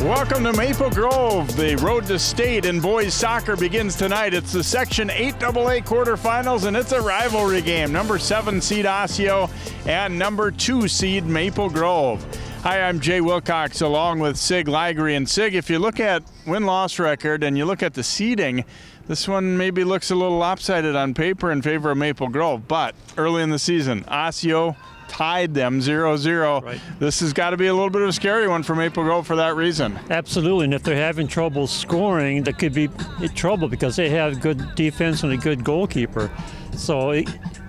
Welcome to Maple Grove. The road to state in boys soccer begins tonight. It's the Section 8 AA quarterfinals, and it's a rivalry game. Number 7 seed Osseo and number 2 seed Maple Grove. Hi, I'm Jay Wilcox along with Sig Ligry. And Sig, if you look at win-loss record and you look at the seeding, this one maybe looks a little lopsided on paper in favor of Maple Grove. But early in the season, Osseo tied them 0-0. Right. This has got to be a little bit of a scary one for Maple Grove for that reason. Absolutely, and if they're having trouble scoring, that could be trouble because they have good defense and a good goalkeeper. So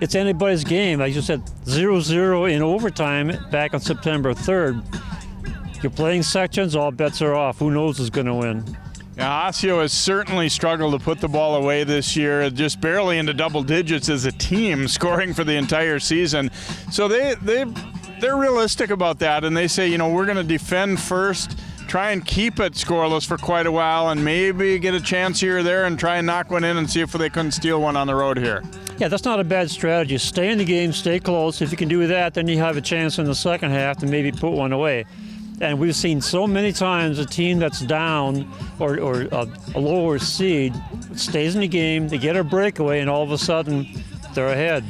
it's anybody's game. Like you said, 0-0 in overtime back on September 3rd. You're playing sections, all bets are off. Who knows who's going to win? Now, Osseo has certainly struggled to put the ball away this year, just barely into double digits as a team, scoring for the entire season. So they're realistic about that, and they say, we're going to defend first, try and keep it scoreless for quite a while, and maybe get a chance here or there and try and knock one in and see if they couldn't steal one on the road here. Yeah, that's not a bad strategy. Stay in the game, stay close. If you can do that, then you have a chance in the second half to maybe put one away. And we've seen so many times a team that's down or a lower seed stays in the game, they get a breakaway, and all of a sudden they're ahead.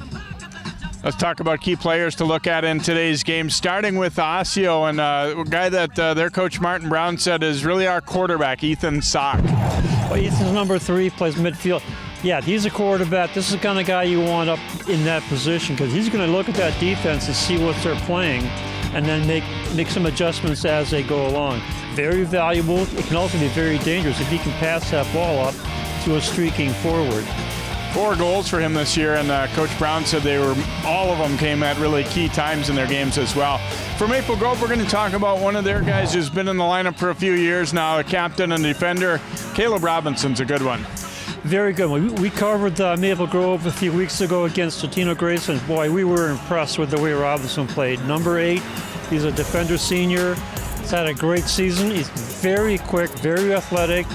Let's talk about key players to look at in today's game, starting with Osseo, and a guy that their coach Martin Brown said is really our quarterback, Ethan Sock. Well, Ethan's number 3, plays midfield. Yeah, he's a quarterback. This is the kind of guy you want up in that position because he's going to look at that defense and see what they're playing and then make some adjustments as they go along. Very valuable. It can also be very dangerous if he can pass that ball up to a streaking forward. 4 goals for him this year, and Coach Brown said all of them came at really key times in their games as well. For Maple Grove, we're going to talk about one of their guys who's been in the lineup for a few years now, a captain and defender. Caleb Robinson's a good one. Very good one. We covered Maple Grove a few weeks ago against Totino Grayson. Boy, we were impressed with the way Robinson played. Number 8, he's a defender senior. He's had a great season. He's very quick, very athletic,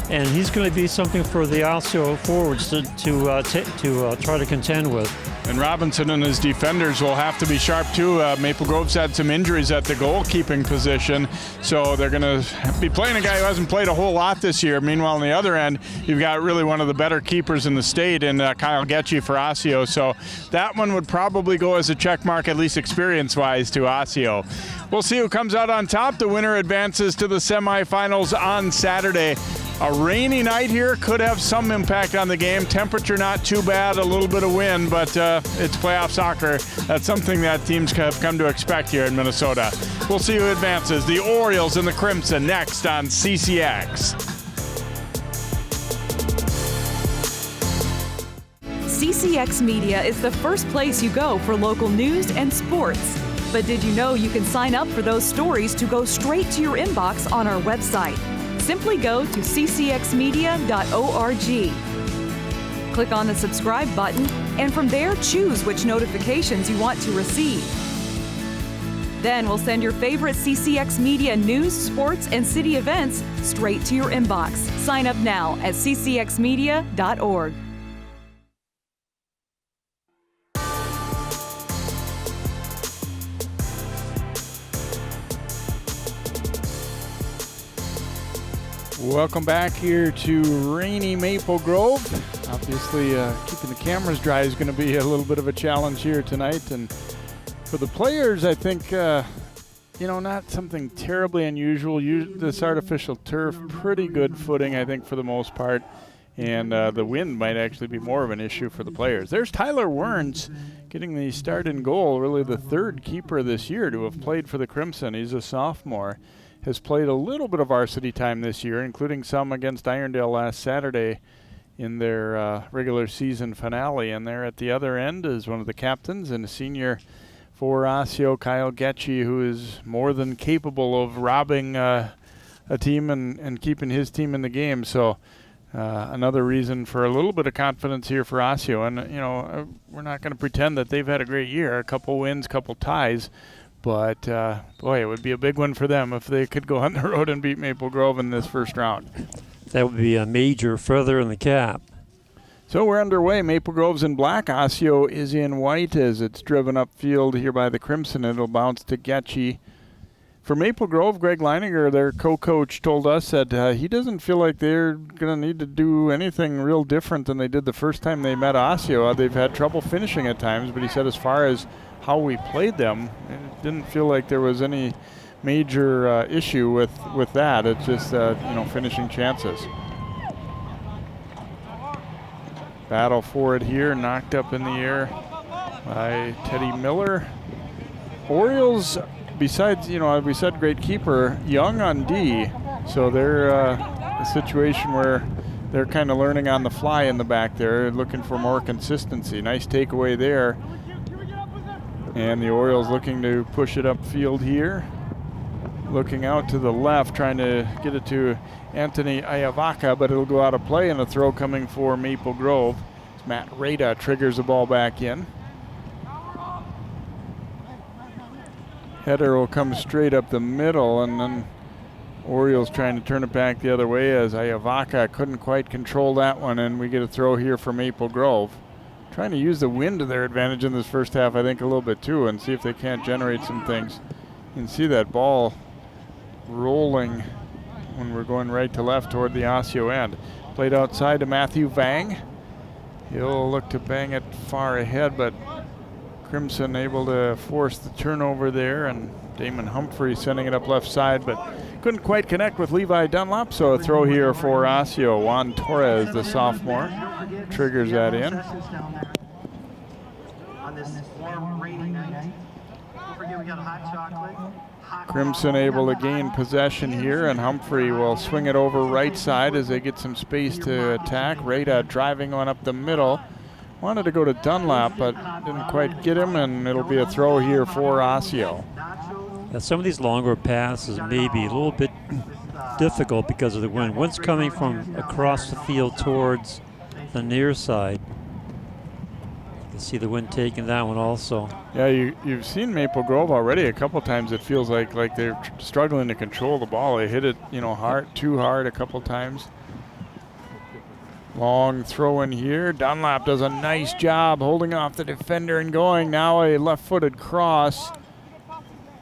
and he's going to be something for the Osseo forwards to try to contend with. And Robinson and his defenders will have to be sharp too. Maple Grove's had some injuries at the goalkeeping position, so they're going to be playing a guy who hasn't played a whole lot this year. Meanwhile, on the other end, you've got really one of the better keepers in the state in Kyle Getchy for Osseo. So that one would probably go as a check mark, at least experience-wise, to Osseo. We'll see who comes out on top. The winner advances to the semifinals on Saturday. A rainy night here could have some impact on the game. Temperature not too bad, a little bit of wind, but it's playoff soccer. That's something that teams have come to expect here in Minnesota. We'll see who advances. The Orioles and the Crimson next on CCX. CCX Media is the first place you go for local news and sports. But did you know you can sign up for those stories to go straight to your inbox on our website? Simply go to ccxmedia.org. Click on the subscribe button, and from there choose which notifications you want to receive. Then we'll send your favorite CCX Media news, sports, and city events straight to your inbox. Sign up now at ccxmedia.org. Welcome back here to rainy Maple Grove. Obviously, keeping the cameras dry is going to be a little bit of a challenge here tonight. And for the players, I think, not something terribly unusual. This artificial turf, pretty good footing, I think, for the most part. And the wind might actually be more of an issue for the players. There's Tyler Werns getting the start in goal, really the 3rd keeper this year to have played for the Crimson. He's a sophomore. Has played a little bit of varsity time this year, including some against Irondale last Saturday in their regular season finale. And there at the other end is one of the captains and a senior for Osseo, Kyle Getchy, who is more than capable of robbing a team and keeping his team in the game. So another reason for a little bit of confidence here for Osseo. And, we're not going to pretend that they've had a great year, a couple wins, couple ties. But, boy, it would be a big one for them if they could go on the road and beat Maple Grove in this first round. That would be a major feather in the cap. So we're underway. Maple Grove's in black. Osseo is in white as it's driven upfield here by the Crimson. It'll bounce to Getchy. For Maple Grove, Greg Leininger, their co-coach, told us that he doesn't feel like they're going to need to do anything real different than they did the first time they met Osseo. They've had trouble finishing at times, but he said as far as how we played them, it didn't feel like there was any major issue with that. It's just, finishing chances. Battle for it here, knocked up in the air by Teddy Miller. Orioles, besides, we said great keeper, young on D, so they're a situation where they're kind of learning on the fly in the back there, looking for more consistency. Nice takeaway there. And the Orioles looking to push it upfield here. Looking out to the left, trying to get it to Anthony Ayavaca, but it'll go out of play, and a throw coming for Maple Grove. Matt Rada triggers the ball back in. Header will come straight up the middle, and then Orioles trying to turn it back the other way as Ayavaca couldn't quite control that one, and we get a throw here for Maple Grove. Trying to use the wind to their advantage in this first half, I think, a little bit too, and see if they can't generate some things. You can see that ball rolling when we're going right to left toward the Osseo end. Played outside to Matthew Vang. He'll look to bang it far ahead, but Crimson able to force the turnover there, and Damon Humphrey sending it up left side, but couldn't quite connect with Levi Dunlop, so a throw here for Osseo. Juan Torres, the sophomore, triggers that in. Crimson able to gain possession here, and Humphrey will swing it over right side as they get some space to attack. Rada driving one up the middle. Wanted to go to Dunlap, but didn't quite get him, and it'll be a throw here for Osseo. Yeah, some of these longer passes may be a little bit difficult because of the wind. Wind's coming from across the field towards the near side. You can see the wind taking that one also. Yeah, you've seen Maple Grove already a couple times. It feels like they're struggling to control the ball. They hit it, too hard a couple times. Long throw in here. Dunlap does a nice job holding off the defender and going. Now a left-footed cross.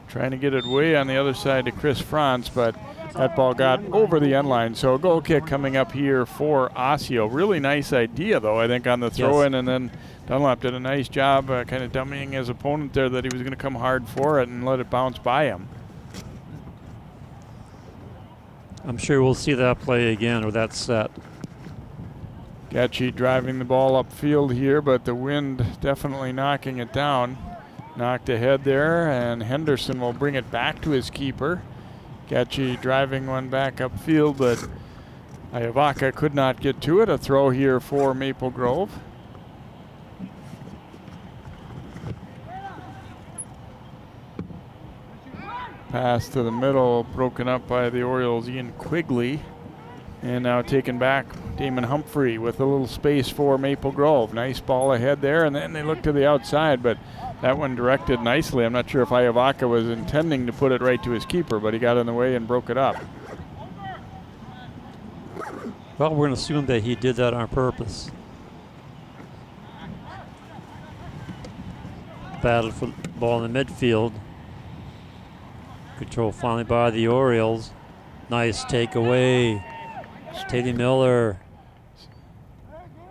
Trying to get it way on the other side to Chris Franz, but that ball got over the end line. So a goal kick coming up here for Osseo. Really nice idea, though, I think, on the throw-in. Yes. And then Dunlap did a nice job kind of dummying his opponent there that he was going to come hard for it and let it bounce by him. I'm sure we'll see that play again with that set. Getchy driving the ball upfield here, but the wind definitely knocking it down. Knocked ahead there, and Henderson will bring it back to his keeper. Getchy driving one back upfield, but Ayavaca could not get to it. A throw here for Maple Grove. Pass to the middle, broken up by the Orioles' Ian Quigley. And now taken back, Damon Humphrey with a little space for Maple Grove. Nice ball ahead there, and then they look to the outside, but that one directed nicely. I'm not sure if Ayavaca was intending to put it right to his keeper, but he got in the way and broke it up. Well, we're going to assume that he did that on purpose. Battle for the ball in the midfield. Control finally by the Orioles. Nice takeaway. Teddy Miller.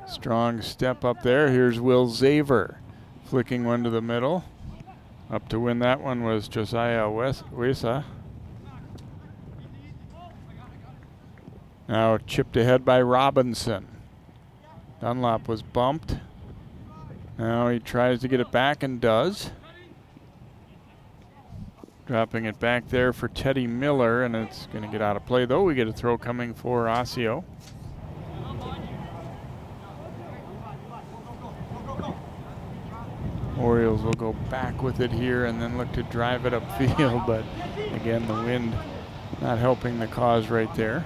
Strong step up there. Here's Will Zaver flicking one to the middle. Up to win that one was Josiah Wesa. Now chipped ahead by Robinson. Dunlop was bumped. Now he tries to get it back and does. Dropping it back there for Teddy Miller, and it's going to get out of play, though. We get a throw coming for Osseo. Orioles will go back with it here and then look to drive it upfield, but again, the wind not helping the cause right there.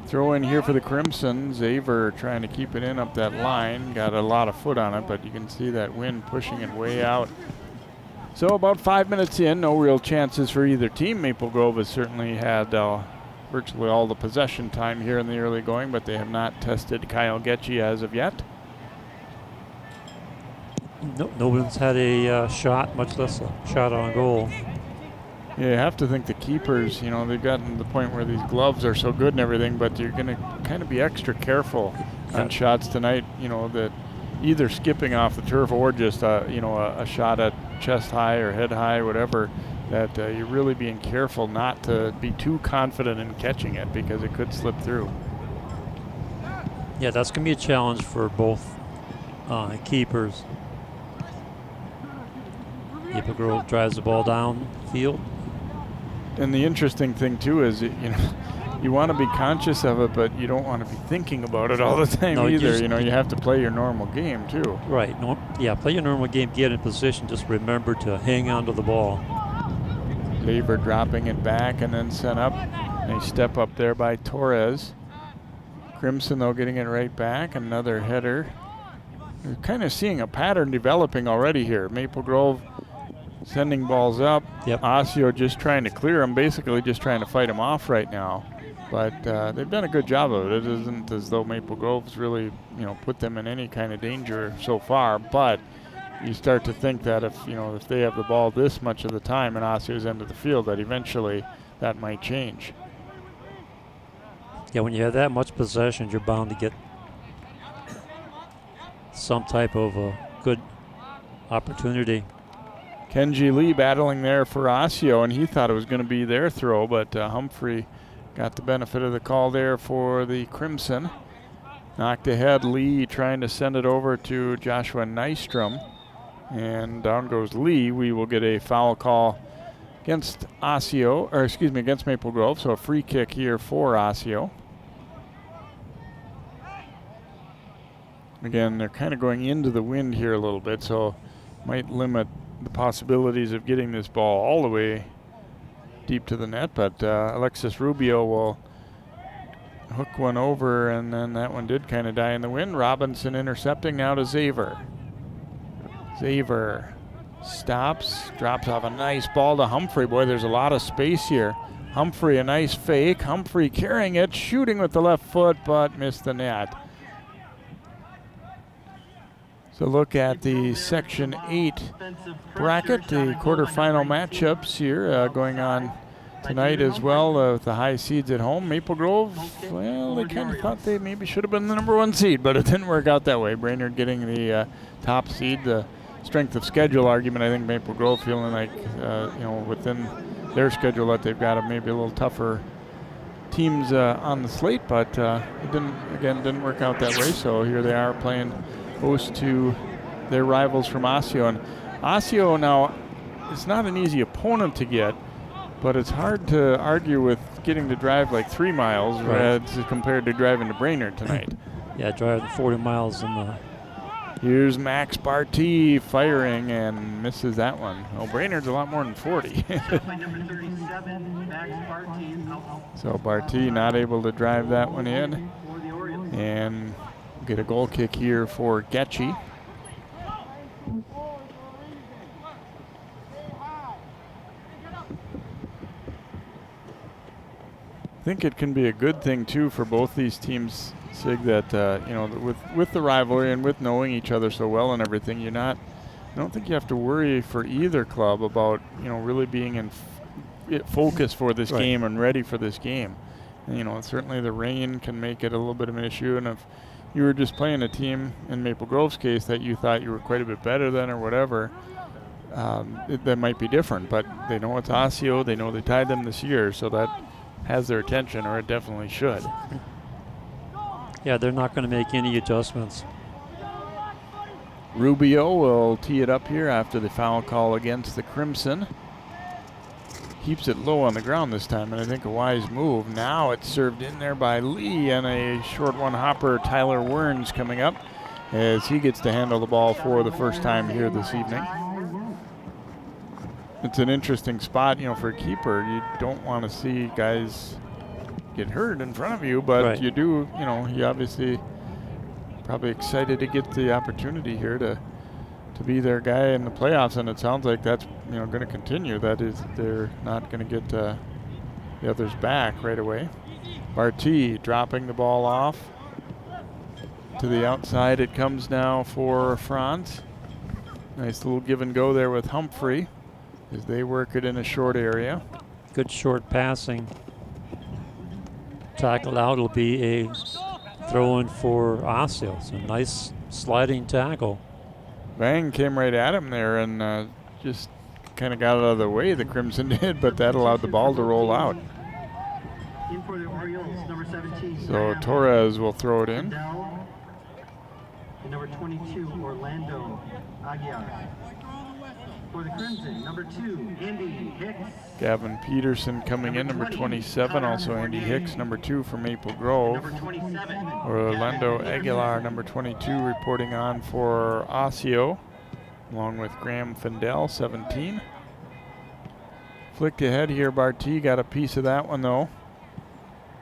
Throw in here for the Crimson. Zaver trying to keep it in up that line. Got a lot of foot on it, but you can see that wind pushing it way out. So about 5 minutes in, no real chances for either team. Maple Grove has certainly had virtually all the possession time here in the early going, but they have not tested Kyle Getchy as of yet. No one's had a shot, much less a shot on goal. Yeah, you have to think the keepers, they've gotten to the point where these gloves are so good and everything, but you're going to kind of be extra careful on shots tonight, that either skipping off the turf or just, a shot at chest high or head high, whatever, that you're really being careful not to be too confident in catching it because it could slip through. Yeah, that's going to be a challenge for both keepers. Maple Grove drives the ball down the field. And the interesting thing too is, you want to be conscious of it, but you don't want to be thinking about it all the time either. You have to play your normal game too. Right. Play your normal game, get in position, just remember to hang on to the ball. Labor dropping it back and then sent up. Nice step up there by Torres. Crimson, though, getting it right back. Another header. We're kind of seeing a pattern developing already here. Maple Grove sending balls up. Yep. Osseo just trying to clear them, basically just trying to fight them off right now. But they've done a good job of it. It isn't as though Maple Grove's really, put them in any kind of danger so far. But you start to think that if they have the ball this much of the time in Osseo's end of the field, that eventually that might change. Yeah, when you have that much possession, you're bound to get some type of a good opportunity. Kenji Lee battling there for Osseo, and he thought it was going to be their throw, but Humphrey got the benefit of the call there for the Crimson. Knocked ahead, Lee trying to send it over to Joshua Nystrom, and down goes Lee. We will get a foul call against against Maple Grove, so a free kick here for Osseo. Again, they're kind of going into the wind here a little bit, so might limit the possibilities of getting this ball all the way deep to the net, but Alexis Rubio will hook one over, and then that one did kind of die in the wind. Robinson intercepting now to Xaver. Xaver stops, drops off a nice ball to Humphrey. Boy, there's a lot of space here. Humphrey, a nice fake. Humphrey carrying it, shooting with the left foot, but missed the net. So look at the Section 8 bracket, the quarterfinal matchups here going on tonight as well with the high seeds at home. Maple Grove, well, they kind of thought they maybe should have been the number 1 seed, but it didn't work out that way. Brainerd getting the top seed. The strength of schedule argument, I think Maple Grove feeling like, within their schedule that they've got maybe a little tougher teams on the slate, but it didn't work out that way. So here they are playing host to their rivals from Osseo. And Osseo now, it's not an easy opponent to get, but it's hard to argue with getting to drive like 3 miles as compared to driving to Brainerd tonight. Yeah, driving 40 miles in the... Here's Max Barty firing and misses that one. Oh, Brainerd's a lot more than 40. So Barty not able to drive that one in. And get a goal kick here for Getchy. I think it can be a good thing too for both these teams, Sig, that with the rivalry and with knowing each other so well and everything, I don't think you have to worry for either club about really being in focus for this game and ready for this game. And, certainly the rain can make it a little bit of an issue, and if you were just playing a team, in Maple Grove's case, that you thought you were quite a bit better than or whatever, that might be different. But they know it's Osseo. They know they tied them this year, so that has their attention, or it definitely should. Yeah, they're not going to make any adjustments. Rubio will tee it up here after the foul call against the Crimson. Keeps it low on the ground this time, and I think a wise move. Now it's served in there by Lee, and a short one hopper, Tyler Werns, coming up as he gets to handle the ball for the first time here this evening. It's an interesting spot, for a keeper. You don't want to see guys get hurt in front of you, but you do, you obviously probably excited to get the opportunity here to be their guy in the playoffs, and it sounds like that's going to continue. That is, they're not going to get the others back right away. Barty dropping the ball off to the outside. It comes now for Franz. Nice little give and go there with Humphrey as they work it in a short area. Good short passing. Tackle out will be a throw in for Osseo. So nice sliding tackle. Vang came right at him there and just kind of got out of the way, the Crimson did, but that allowed the ball to roll out. In for the Orioles, number 17. So Torres will throw it in. And number 22, Orlando Aguiar. For the Crimson, number 2, Andy Hicks. Gavin Peterson coming in, number 27. Also Andy Hicks, number 2 for Maple Grove. Number 27. Orlando Aguilar, number 22, reporting on for Osseo, along with Graham Findell, 17. Flicked ahead here, Barty got a piece of that one though.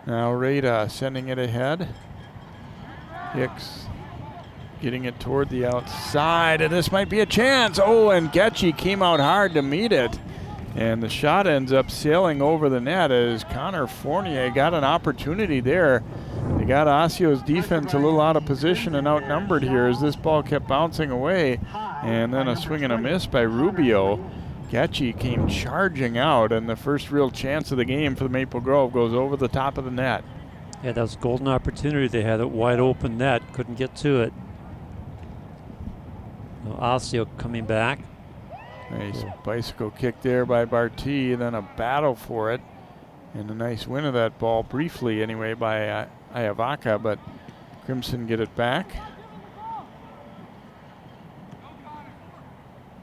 Now Rada sending it ahead. Hicks getting it toward the outside, and this might be a chance. Oh, and Getchy came out hard to meet it. And the shot ends up sailing over the net as Connor Fournier got an opportunity there. They got Osseo's defense a little out of position and outnumbered here as this ball kept bouncing away. And then a swing and a miss by Rubio. Getchy came charging out, and the first real chance of the game for the Maple Grove goes over the top of the net. Yeah, that was a golden opportunity. They had a wide open net, couldn't get to it. Osseo coming back. Nice bicycle kick there by Barty, and then a battle for it. And a nice win of that ball, briefly anyway, by Iavaca, but Crimson get it back.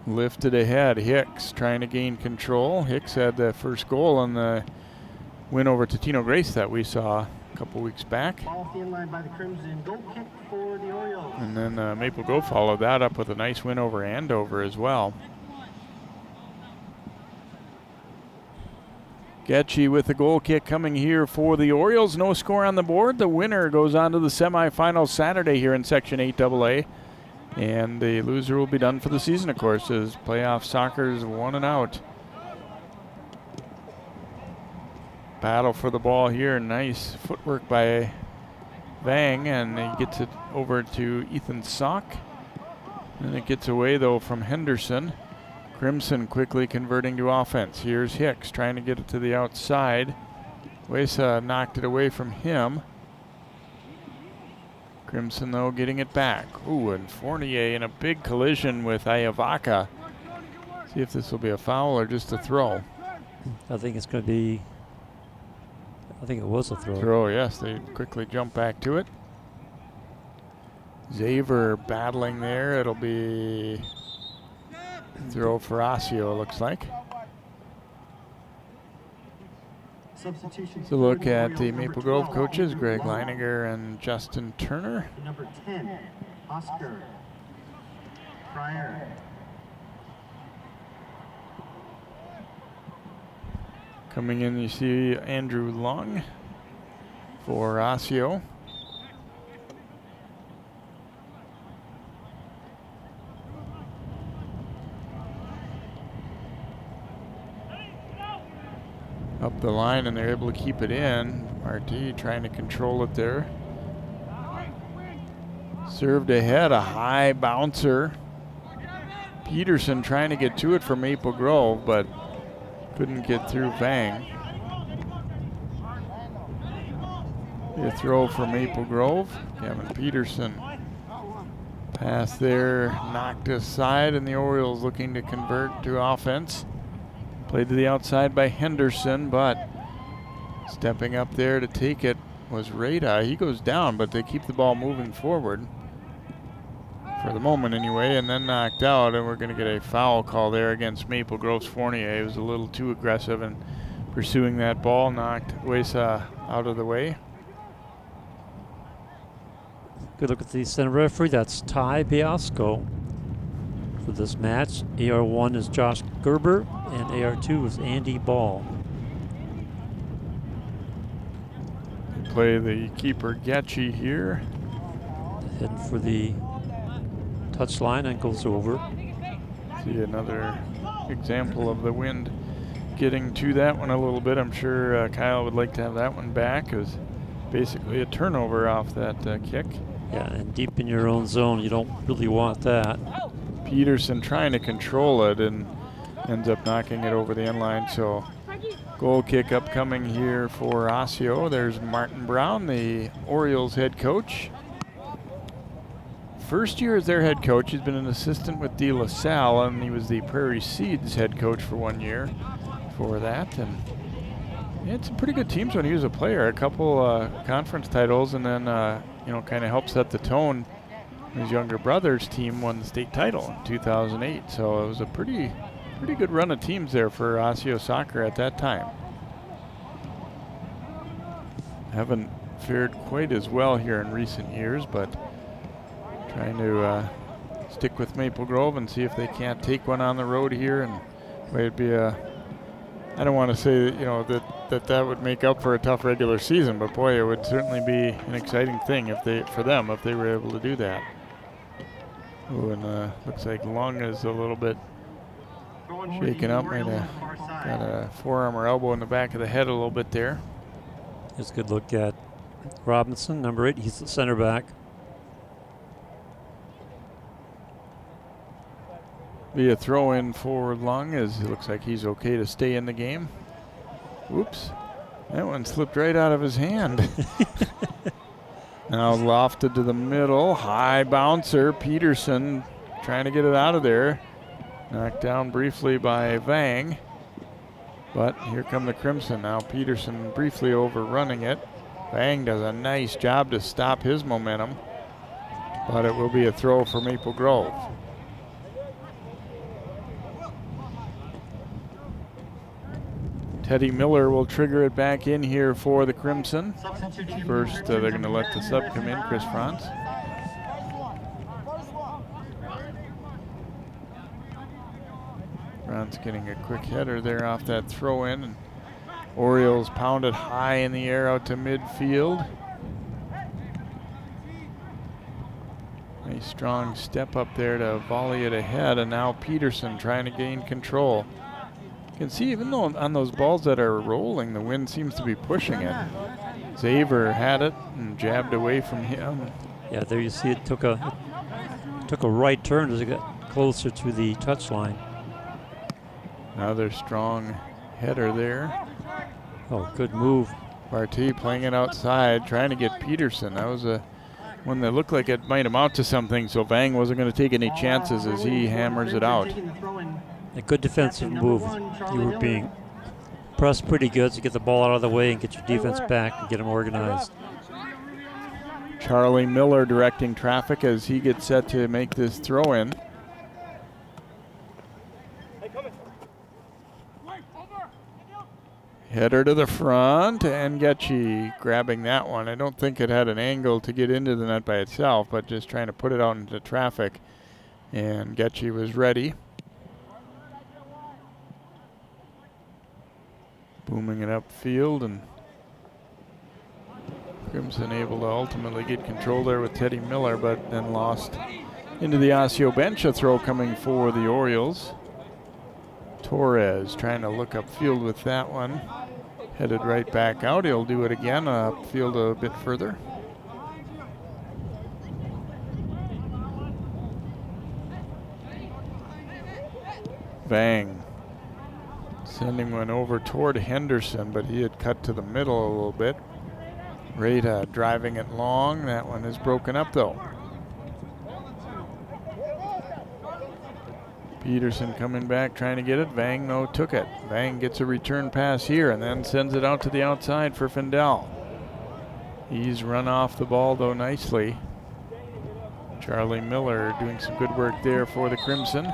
Lifted ahead, Hicks trying to gain control. Hicks had the first goal on the win over Totino Grace that we saw a couple weeks back. Ball in line by the Crimson. Goal kick for the Orioles. And then Maple Grove followed that up with a nice win over Andover as well. Getchy with the goal kick coming here for the Orioles. No score on the board. The winner goes on to the semifinals Saturday here in Section 8AA. And the loser will be done for the season, of course, as playoff soccer is 1 and out. Battle for the ball here. Nice footwork by Vang, and he gets it over to Ethan Sock. And it gets away, though, from Henderson. Crimson quickly converting to offense. Here's Hicks trying to get it to the outside. Wesa knocked it away from him. Crimson, though, getting it back. Ooh, and Fournier in a big collision with Iavaca. See if this will be a foul or just a throw. I think it's going to be, I think it was a throw. Throw, yes. They quickly jump back to it. Xavier battling there. It'll be throw for Osseo, looks like. So look at the Maple Grove coaches, Greg Leininger and Justin Turner. Number 10, Oscar Pryor. Coming in, you see Andrew Lung for Osseo. Up the line, and they're able to keep it in. RT trying to control it there. Served ahead, a high bouncer. Peterson trying to get to it for Maple Grove, but couldn't get through Vang. A throw for Maple Grove. Kevin Peterson. Pass there, knocked aside, and the Orioles looking to convert to offense. Played to the outside by Henderson, but stepping up there to take it was Rada. He goes down, but they keep the ball moving forward. For the moment anyway, and then knocked out, and we're going to get a foul call there against Maple Grove's Fournier. He was a little too aggressive in pursuing that ball, knocked Wesa out of the way. Good look at the center referee. That's Ty Biasco for this match. AR1 is Josh Gerber, and AR2 is Andy Ball. Play the keeper Getchy here. Heading for the touchline and goes over. See another example of the wind getting to that one a little bit. I'm sure Kyle would like to have that one back. It was basically a turnover off that kick. Yeah, and deep in your own zone, you don't really want that. Peterson trying to control it and ends up knocking it over the end line. So goal kick upcoming here for Osseo. There's Martin Brown, the Orioles head coach. First year as their head coach. He's been an assistant with De La Salle, and he was the Prairie Seeds head coach for 1 year for that. And he had some pretty good teams when he was a player. A couple conference titles, and then kind of helped set the tone. His younger brother's team won the state title in 2008. So it was a pretty good run of teams there for Osseo soccer at that time. Haven't fared quite as well here in recent years, but trying to stick with Maple Grove and see if they can't take one on the road here. And it'd be I don't want to say that would make up for a tough regular season, but boy, it would certainly be an exciting thing for them if they were able to do that. Ooh, and looks like Lung is a little bit shaken up. Might have got a forearm or elbow in the back of the head a little bit there. Here's a good look at Robinson, number 8. He's the center back. Be a throw in for Lung, as it looks like he's okay to stay in the game. Oops, that one slipped right out of his hand. Now lofted to the middle, high bouncer. Peterson trying to get it out of there. Knocked down briefly by Vang. But here come the Crimson. Now Peterson briefly overrunning it. Vang does a nice job to stop his momentum. But it will be a throw for Maple Grove. Teddy Miller will trigger it back in here for the Crimson. First, they're going to let the sub come in, Chris Franz. Franz getting a quick header there off that throw in. And Orioles pounded high in the air out to midfield. Nice strong step up there to volley it ahead, and now Peterson trying to gain control. You can see even though on those balls that are rolling, the wind seems to be pushing it. Xaver had it and jabbed away from him. Yeah, there you see it took a right turn as it got closer to the touchline. Another strong header there. Oh, good move. Barty playing it outside, trying to get Peterson. That was one that looked like it might amount to something, so Vang wasn't going to take any chances as he hammers it out. A good defensive move. You were being pressed pretty good to get the ball out of the way and get your defense back and get them organized. Charlie Miller directing traffic as he gets set to make this throw in. Header to the front, and Getchy grabbing that one. I don't think it had an angle to get into the net by itself, but just trying to put it out into traffic. And Getchy was ready. Booming it upfield, and Crimson able to ultimately get control there with Teddy Miller, but then lost into the Osseo bench. A throw coming for the Orioles. Torres trying to look upfield with that one. Headed right back out. He'll do it again upfield a bit further. Vang sending one over toward Henderson, but he had cut to the middle a little bit. Rada driving it long. That one is broken up though. Peterson coming back trying to get it. Vang though took it. Vang gets a return pass here and then sends it out to the outside for Findell. He's run off the ball though nicely. Charlie Miller doing some good work there for the Crimson.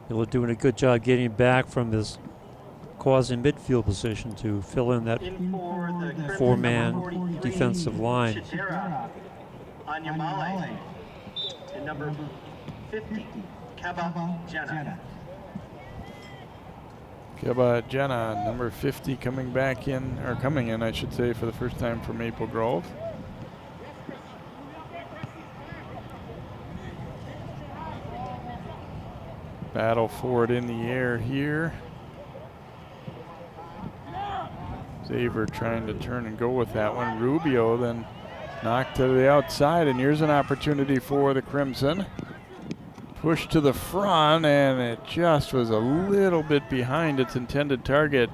Miller doing a good job getting back from this quasi-midfield position to fill in that four-man defensive line. And number 50, Keba Jenna. Keba Jenna, number 50, coming in, I should say, for the first time for Maple Grove. Battle for it in the air here. Xaver trying to turn and go with that one. Rubio then Knocked to the outside, and here's an opportunity for the Crimson. Push to the front, and it just was a little bit behind its intended target.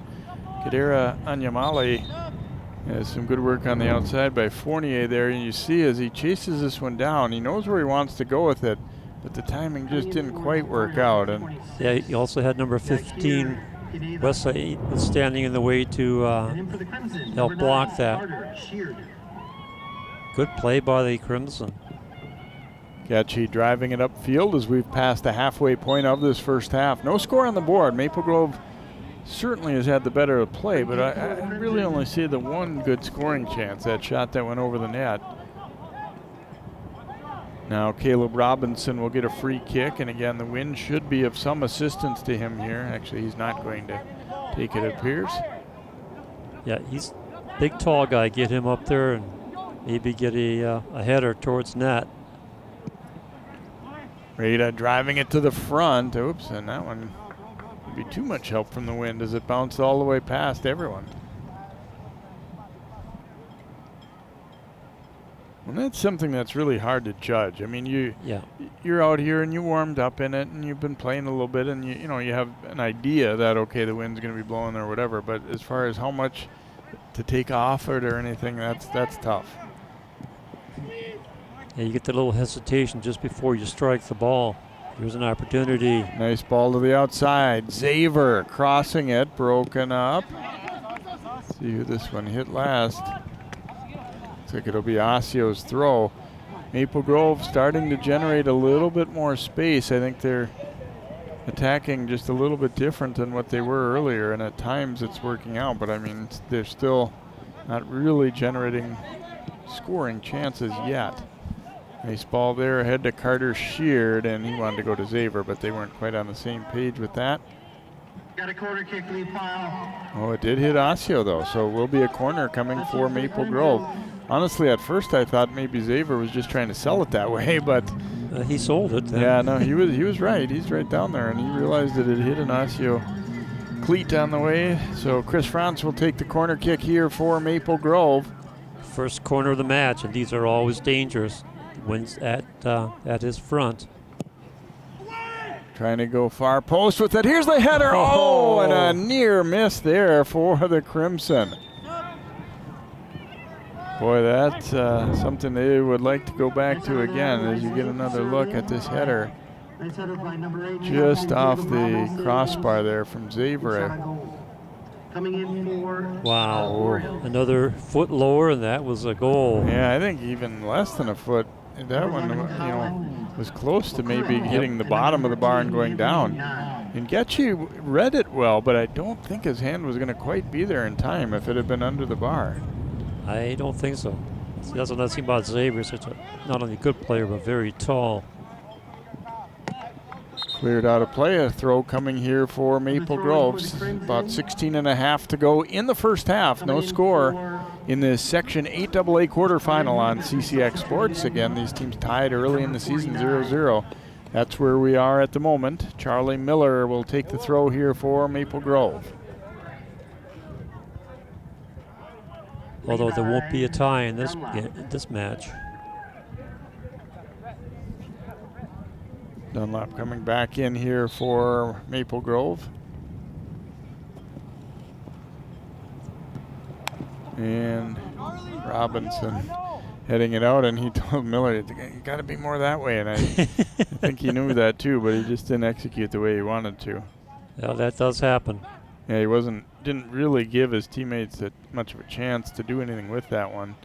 Kadira Anyamali has some good work on the outside by Fournier there, and you see as he chases this one down, he knows where he wants to go with it, but the timing just didn't quite work out. And yeah, he also had number 15, Wesley, standing in the way to help block that. Good play by the Crimson. Getchy driving it upfield as we've passed the halfway point of this first half. No score on the board. Maple Grove certainly has had the better of play, but I really only see the one good scoring chance, that shot that went over the net. Now Caleb Robinson will get a free kick, and again the wind should be of some assistance to him here. Actually, he's not going to take it, it appears. Yeah, he's a big tall guy. Get him up there and maybe get a header towards net. Rada driving it to the front. Oops, and that one would be too much help from the wind as it bounced all the way past everyone. And that's something that's really hard to judge. I mean, you're out here and you warmed up in it and you've been playing a little bit, and you know you have an idea that okay, the wind's going to be blowing or whatever. But as far as how much to take off it or anything, that's tough. Yeah, you get the little hesitation just before you strike the ball. Here's an opportunity. Nice ball to the outside. Zaver crossing it, broken up. Let's see who this one hit last. Looks like it'll be Osseo's throw. Maple Grove starting to generate a little bit more space. I think they're attacking just a little bit different than what they were earlier, and at times it's working out, but I mean, they're still not really generating scoring chances yet. Nice ball there ahead to Carter Sheard, and he wanted to go to Zaver, but they weren't quite on the same page with that. Got a corner kick, lead pile. Oh, it did hit Osseo though, so it will be a corner coming for Maple Grove. Honestly, at first I thought maybe Zaver was just trying to sell it that way, but he sold it. Yeah, no, he was right. He's right down there, and he realized that it hit an Osseo cleat on the way. So Chris France will take the corner kick here for Maple Grove. First corner of the match, and these are always dangerous. Wins at his front. Trying to go far post with it. Here's the header. Oh, and a near miss there for the Crimson. Boy, that's something they would like to go back to again as you get another look at this header. Just off the crossbar there from Zaver. Wow, another foot lower, and that was a goal. Yeah, I think even less than a foot. That one, was close to maybe hitting the bottom of the bar and going down. And Getchy read it well, but I don't think his hand was going to quite be there in time if it had been under the bar. I don't think so. See, that's what I think about Xavier. Such a not only good player, but very tall. Cleared out of play. A throw coming here for Maple Groves. About 16.5 to go in the first half. No score in this Section 8AA quarterfinal on CCX Sports. Again, these teams tied early in the season 0-0. That's where we are at the moment. Charlie Miller will take the throw here for Maple Grove. Although there won't be a tie in this match. Dunlap coming back in here for Maple Grove. And Robinson heading it out, and he told Miller, you got to be more that way. And I think he knew that too, but he just didn't execute the way he wanted to. Yeah, that does happen. Yeah, he didn't really give his teammates much of a chance to do anything with that one.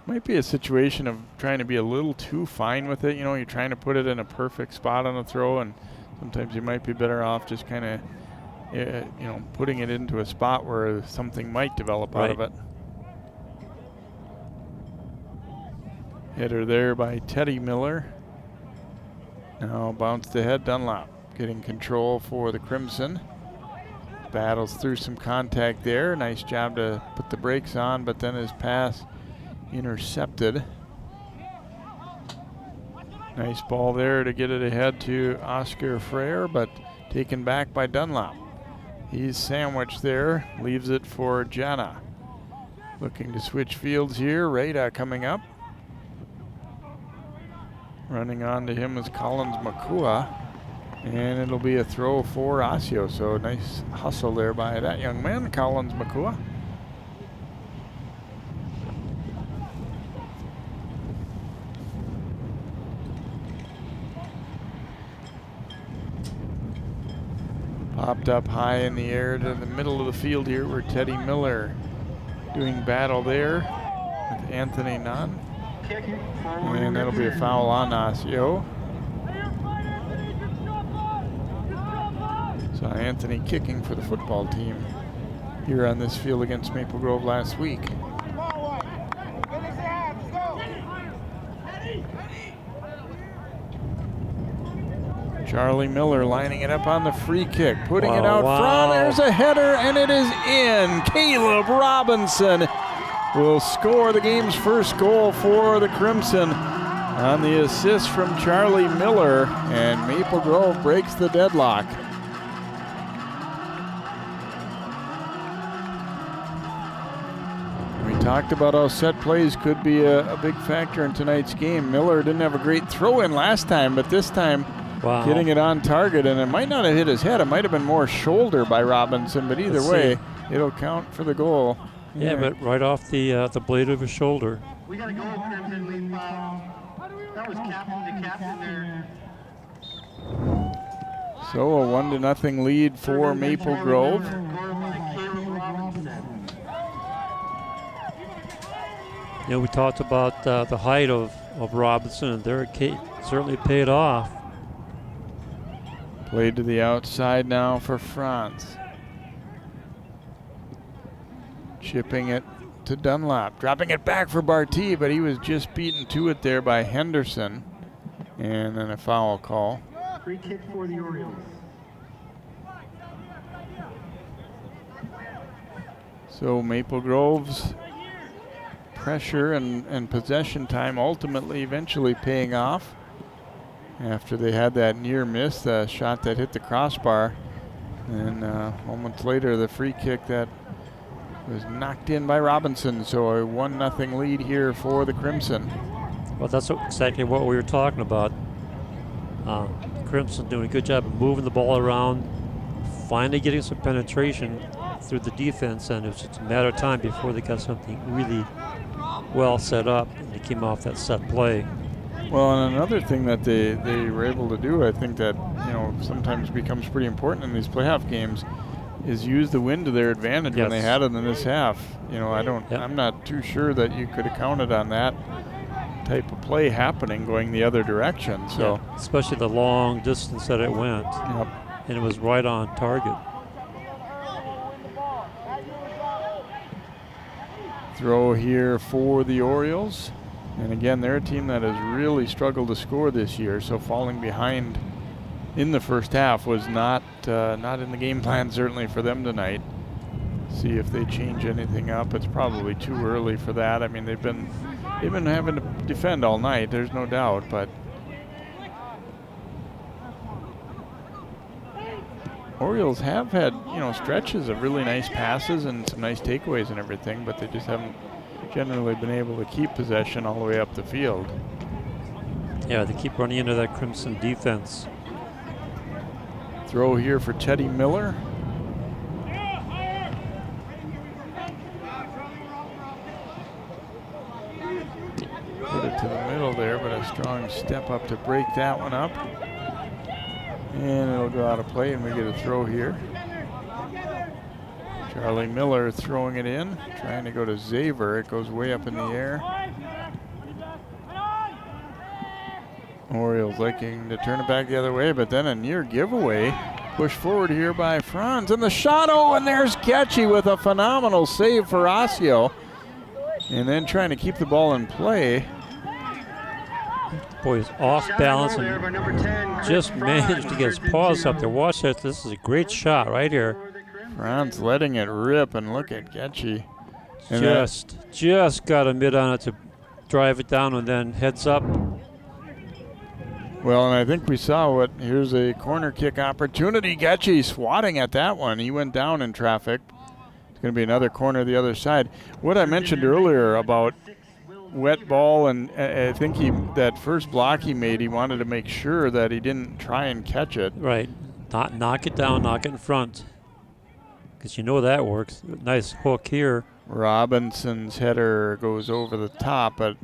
Might be a situation of trying to be a little too fine with it. You know, you're trying to put it in a perfect spot on a throw, and sometimes you might be better off just kind of, putting it into a spot where something might develop out of it. Header there by Teddy Miller. Now bounced ahead, Dunlop getting control for the Crimson. Battles through some contact there. Nice job to put the brakes on, but then his pass intercepted. Nice ball there to get it ahead to Oscar Frere, but taken back by Dunlop. He's sandwiched there, leaves it for Jana. Looking to switch fields here. Rada coming up. Running on to him is Collins Makua. And it'll be a throw for Osseo. So nice hustle there by that young man, Collins Makua. Popped up high in the air to the middle of the field here where Teddy Miller doing battle there with Anthony Nunn. And that'll be a foul on Osseo. So Anthony kicking for the football team here on this field against Maple Grove last week. Charlie Miller lining it up on the free kick, putting it out front. There's a header, and it is in. Caleb Robinson will score the game's first goal for the Crimson on the assist from Charlie Miller, and Maple Grove breaks the deadlock. We talked about how set plays could be a big factor in tonight's game. Miller didn't have a great throw-in last time, but this time getting it on target, and it might not have hit his head. It might have been more shoulder by Robinson, but either way, it'll count for the goal. Yeah, but right off the blade of his shoulder. We got a goal, Crimson. We that was captain to captain there. So a 1-0 lead for Maple Grove. You know, we talked about the height of Robinson, and there it certainly paid off. Played to the outside now for Franz. Chipping it to Dunlap. Dropping it back for Barty, but he was just beaten to it there by Henderson. And then a foul call. Free kick for the Orioles. So Maple Grove's pressure and possession time ultimately eventually paying off. After they had that near miss, the shot that hit the crossbar. And moments later, the free kick that was knocked in by Robinson. So a 1-0 lead here for the Crimson. Well, that's exactly what we were talking about. Crimson doing a good job of moving the ball around, finally getting some penetration through the defense, and it was just a matter of time before they got something really well set up and they came off that set play. Well, and another thing that they were able to do, I think that, sometimes becomes pretty important in these playoff games, is use the wind to their advantage when they had it in this half. I'm not too sure that you could have counted on that type of play happening going the other direction. So especially the long distance that it went. Yep. And it was right on target. Throw here for the Orioles. And again, they're a team that has really struggled to score this year, so falling behind in the first half was not in the game plan, certainly, for them tonight. See if they change anything up. It's probably too early for that. I mean, they've been having to defend all night, there's no doubt, but Orioles have had, stretches of really nice passes and some nice takeaways and everything, but they just haven't generally been able to keep possession all the way up the field. Yeah, they keep running into that Crimson defense. Throw here for Teddy Miller. Put it to the middle there, but a strong step up to break that one up. And it'll go out of play, and we get a throw here. Charlie Miller throwing it in, trying to go to Zaver. It goes way up in the air. Orioles liking to turn it back the other way, but then a near giveaway. Push forward here by Franz, and the shot, and there's Ketchy with a phenomenal save for Osseo. And then trying to keep the ball in play. Boy, he's off balance and just managed to get his paws up there. Watch this. This is a great shot right here. Franz letting it rip, and look at Getchy. Just got a mid on it to drive it down and then heads up. Well, and I think we saw here's a corner kick opportunity. Getchy swatting at that one. He went down in traffic. going to be another corner the other side. What I mentioned earlier about wet ball, and I think that first block he made, he wanted to make sure that he didn't try and catch it. Right. Knock it down, knock it in front. Because you know that works. Nice hook here. Robinson's header goes over the top, but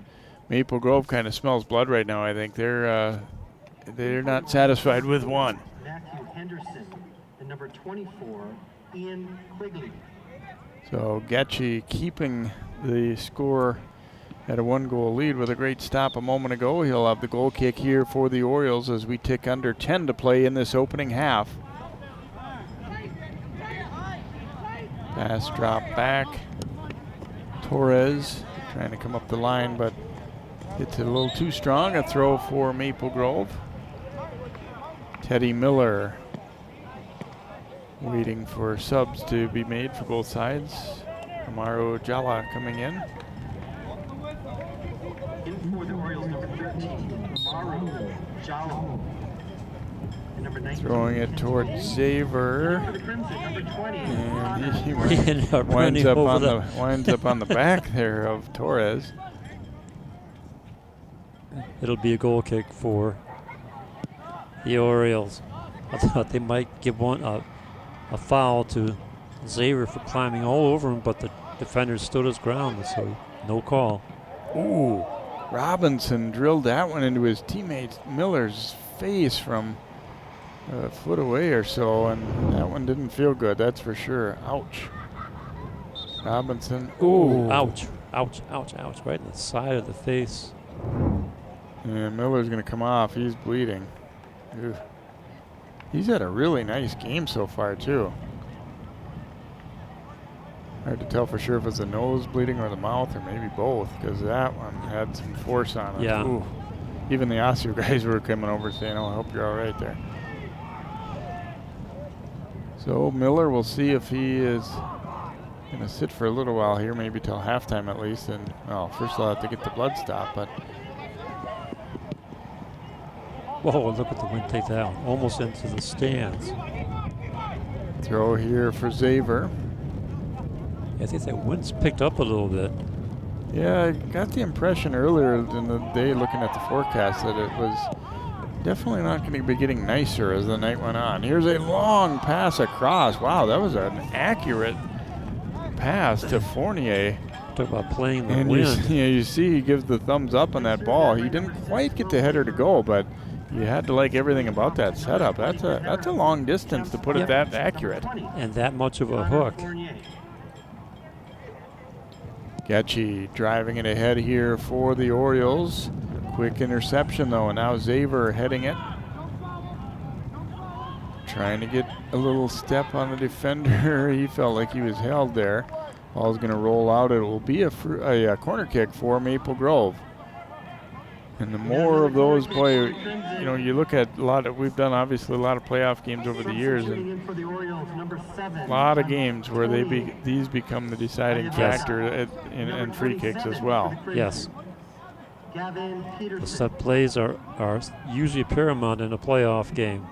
Maple Grove kind of smells blood right now. I think they're not satisfied with one. Matthew Henderson, and number 24, Ian Quigley. So Getchy keeping the score at a 1-goal lead with a great stop a moment ago. He'll have the goal kick here for the Orioles as we tick under 10 to play in this opening half. Pass drop back. Torres trying to come up the line, but hits it a little too strong. A throw for Maple Grove. Teddy Miller waiting for subs to be made for both sides. Amaro Jala coming in. In for the Orioles, number 13, Amaro Jala. And number 19, Throwing it towards Xaver. for the Crimson, number 20, And he He ended up winds running up over on the back there of Torres. It'll be a goal kick for the Orioles. I thought they might give a foul to Xavier for climbing all over him, but the defender stood his ground, so no call. Ooh, Robinson drilled that one into his teammate Miller's face from a foot away or so, and that one didn't feel good, that's for sure. Ouch. Robinson. Ooh. Ouch, ouch, ouch, ouch, right in the side of the face. And Miller's going to come off. He's bleeding. Ew. He's had a really nice game so far, too. Hard to tell for sure if it's the nose bleeding or the mouth, or maybe both, because that one had some force on it. Yeah. Ooh. Even the Osseo guys were coming over saying, oh, I hope you're all right there. So Miller, we'll see if he is going to sit for a little while here, maybe till halftime at least. And, well, first he'll have to get the blood stopped, but Whoa, look at the wind take that one. Almost into the stands. throw here for Xaver. I think that wind's picked up a little bit. Yeah, I got the impression earlier in the day looking at the forecast that it was definitely not going to be getting nicer as the night went on. Here's a long pass across. Wow, that was an accurate pass to Fournier. Talk about playing the And wind. you see he gives the thumbs up on that ball. He didn't quite get the header to go, but you had to like everything about that setup. That's a long distance to put it that accurate. And that much of a hook. Getchy driving it ahead here for the Orioles. Quick interception though, and now Xaver heading it. Trying to get a little step on the defender. He felt like he was held there. Ball's going to roll out. It will be a corner kick for Maple Grove. And the more of those, boy, you know, you look at we've done obviously a lot of playoff games over the years, and a lot of games where these become the deciding factor in free kicks as well. Yes. The set plays are usually paramount in a playoff game.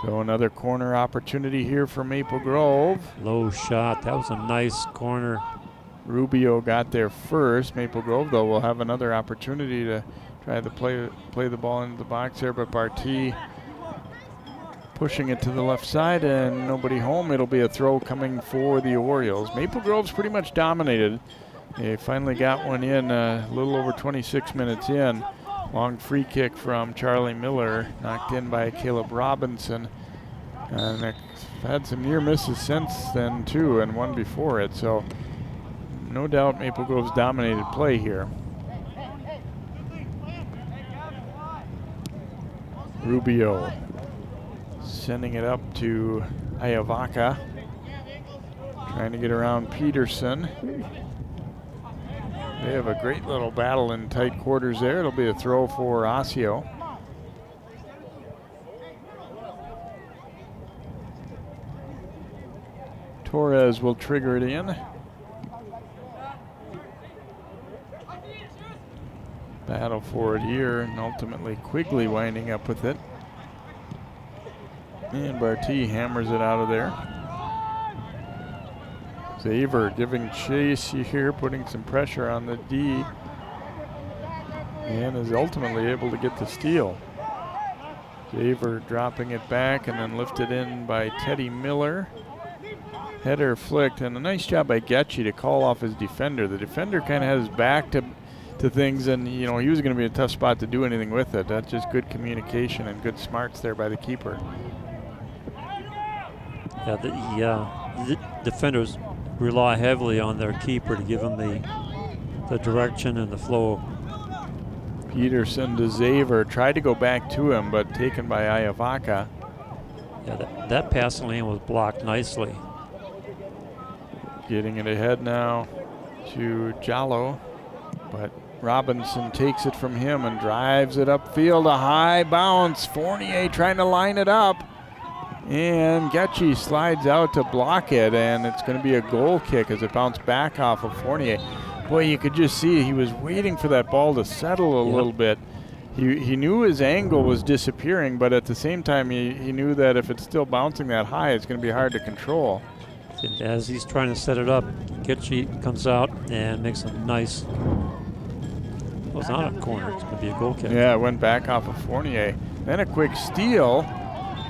So another corner opportunity here for Maple Grove. Low shot. That was a nice corner. Rubio got there first. Maple Grove, though, will have another opportunity to try to play the ball into the box there, but Barty pushing it to the left side and nobody home. It'll be a throw coming for the Orioles. Maple Grove's pretty much dominated. They finally got one in a little over 26 minutes in. Long free kick from Charlie Miller, knocked in by Caleb Robinson. And they've had some near misses since then, too, and one before it. So no doubt Maple Grove's dominated play here. Rubio sending it up to Ayavaca. Trying to get around Peterson. They have a great little battle in tight quarters there. It'll be a throw for Osseo. Torres will trigger it in. Battle for it here, and ultimately Quigley winding up with it. And Barty hammers it out of there. Xaver giving chase here, putting some pressure on the D. And is ultimately able to get the steal. Xaver dropping it back and then lifted in by Teddy Miller. Header flicked, and a nice job by Getchy to call off his defender. The defender kind of had his back to things, and he was going to be a tough spot to do anything with it. That's just good communication and good smarts there by the keeper. Yeah, the defenders rely heavily on their keeper to give them the direction and the flow. Peterson to Xaver, tried to go back to him, but taken by Iavaca. Yeah, that passing lane was blocked nicely. Getting it ahead now to Jallo, but Robinson takes it from him and drives it upfield. A high bounce. Fournier trying to line it up. And Getchy slides out to block it, and it's going to be a goal kick as it bounced back off of Fournier. Boy, you could just see he was waiting for that ball to settle a little bit. He knew his angle was disappearing, but at the same time, he knew that if it's still bouncing that high, it's going to be hard to control. And as he's trying to set it up, Getchy comes out and makes a nice. Well, it's not a corner. It's going to be a goal kick. Yeah, it went back off of Fournier. Then a quick steal.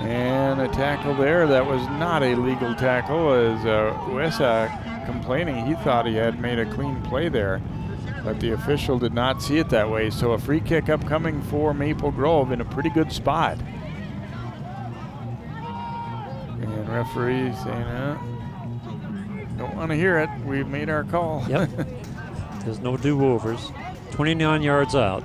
And a tackle there that was not a legal tackle, as Uesa complaining he thought he had made a clean play there, but the official did not see it that way. So a free kick upcoming for Maple Grove in a pretty good spot. And referee saying, don't want to hear it. We've made our call. Yep. There's no do-overs. 29 yards out.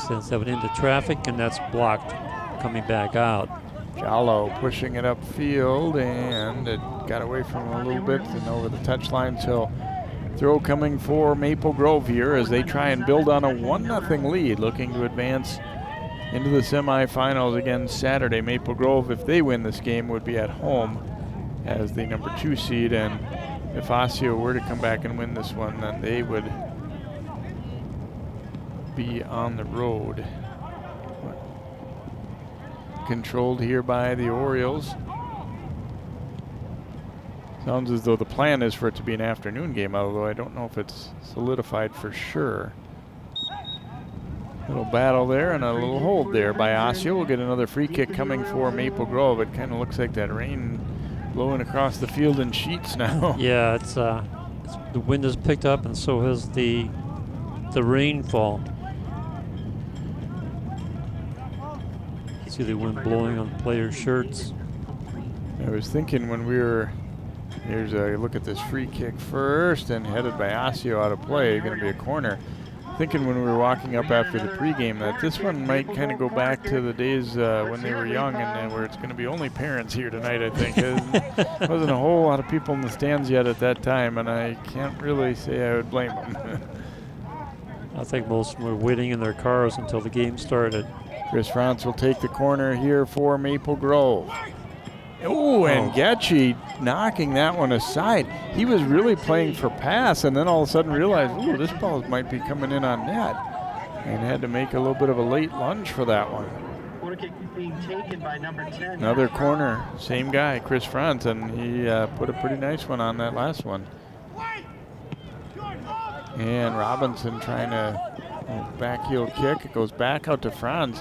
Sends that one into traffic, and that's blocked coming back out. Jallo pushing it upfield, and it got away from him a little bit and over the touchline. So throw coming for Maple Grove here as they try and build on a 1-0 lead, looking to advance into the semifinals again Saturday. Maple Grove, if they win this game, would be at home as the number 2 seed, and if Osseo were to come back and win this one, then they would be on the road. Controlled here by the Orioles. Sounds as though the plan is for it to be an afternoon game, although I don't know if it's solidified for sure. Little battle there and a little hold there by Osseo. We'll get another free kick coming for Maple Grove. It kind of looks like that rain blowing across the field in sheets now. Yeah, it's the wind has picked up, and so has the rainfall. See the wind blowing on players' shirts. I was thinking when we were, here's a look at this free kick first, and headed by Osseo out of play, going to be a corner. Thinking when we were walking up after the pregame that this one might kind of go back to the days when they were young, and where it's going to be only parents here tonight, I think. There wasn't a whole lot of people in the stands yet at that time, and I can't really say I would blame them. I think most of them were waiting in their cars until the game started. Chris Franz will take the corner here for Maple Grove. Oh, and Getchy knocking that one aside. He was really playing for pass, and then all of a sudden realized, ooh, this ball might be coming in on net, and had to make a little bit of a late lunge for that one. Corner kick being taken by number 10. Another corner, same guy, Chris Franz, and he put a pretty nice one on that last one. And Robinson trying to back heel kick. It goes back out to Franz.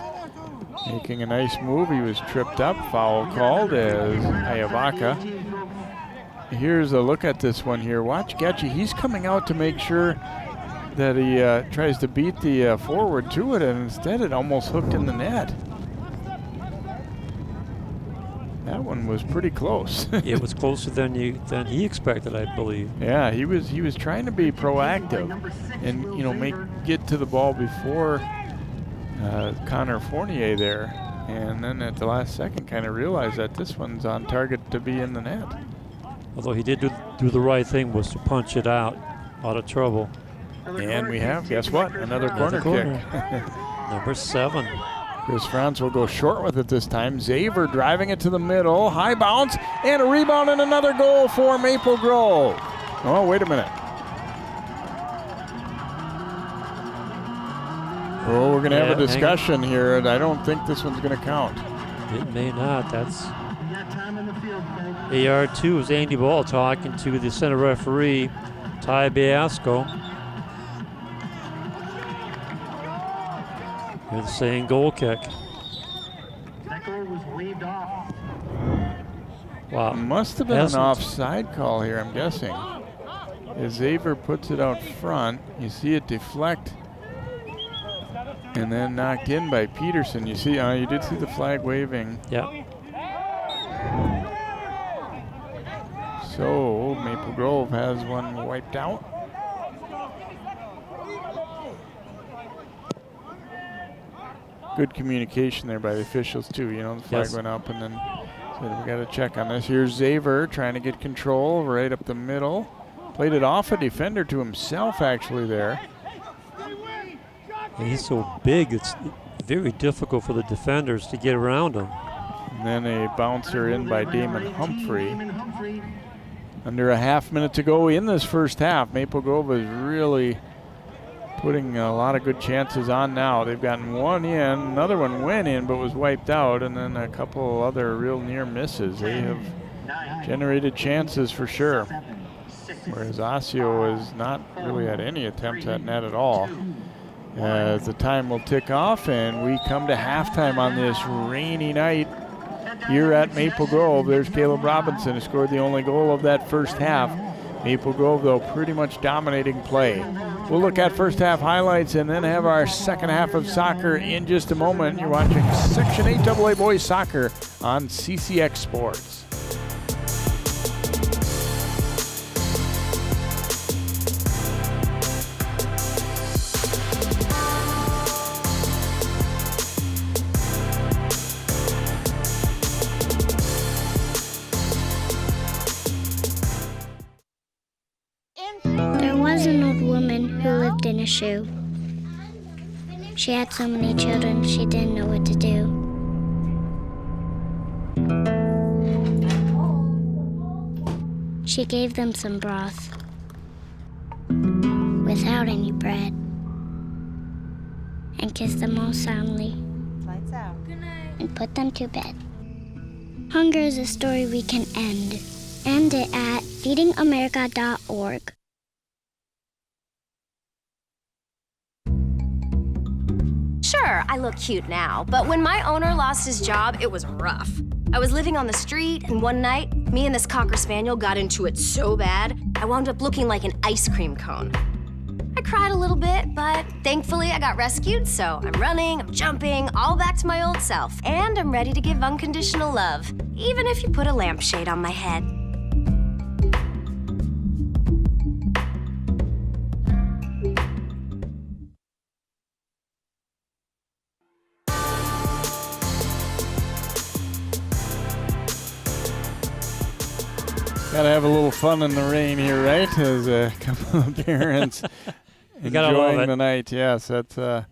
Making a nice move. He was tripped up. Foul called as Iavaca. Here's a look at this one here. Watch Getchy. He's coming out to make sure that he tries to beat the forward to it, and instead it almost hooked in the net. That one was pretty close. It was closer than he expected, I believe. Yeah, he was trying to be proactive and get to the ball before Connor Fournier there, and then at the last second kind of realized that this one's on target to be in the net. Although he did do the right thing, was to punch it out of trouble. And we have, guess what, another corner kick. Number 7. Chris Franz will go short with it this time. Xaver driving it to the middle, high bounce, and a rebound and another goal for Maple Grove. Oh, wait a minute. Well, we're going to have a hang on. discussion here, and I don't think this one's going to count. It may not. That's You got time in the field, folks. AR2 is Andy Ball talking to the center referee, Ty Biasco. They're saying goal kick. That goal was waved off. Wow. Must have been Hasn't. an offside call here, I'm guessing. As Xavier puts it out front, you see it deflect and then knocked in by Peterson. You see, you did see the flag waving. Yeah. So Maple Grove has one wiped out. Good communication there by the officials too. You know, the flag Yes. went up and then said we got to check on this. Here's Xavier trying to get control right up the middle. Played it off a defender to himself actually there. And he's so big, it's very difficult for the defenders to get around him. And then a bouncer in by Damon Humphrey. Damon Humphrey. Under a half minute to go in this first half. Maple Grove is really putting a lot of good chances on now. They've gotten one in, another one went in but was wiped out, and then a couple other real near misses. They have 9, generated chances for sure, 7, 6, whereas Osseo has not really had any attempts at net at all. As the time will tick off and we come to halftime on this rainy night here at Maple Grove. There's Caleb Robinson, who scored the only goal of that first half. Maple Grove, though, pretty much dominating play. We'll look at first half highlights and then have our second half of soccer in just a moment. You're watching Section 8 AA Boys Soccer on CCX Sports. There was an old woman who lived in a shoe. She had so many children, she didn't know what to do. She gave them some broth without any bread and kissed them all soundly and put them to bed. Hunger is a story we can end. End it at feedingamerica.org. Sure, I look cute now, but when my owner lost his job, it was rough. I was living on the street, and one night, me and this Cocker Spaniel got into it so bad, I wound up looking like an ice cream cone. I cried a little bit, but thankfully I got rescued, so I'm running, I'm jumping, all back to my old self, and I'm ready to give unconditional love, even if you put a lampshade on my head. Gotta have a little fun in the rain here, right? As a couple of parents gotta love enjoying it. the night. Yes, that's a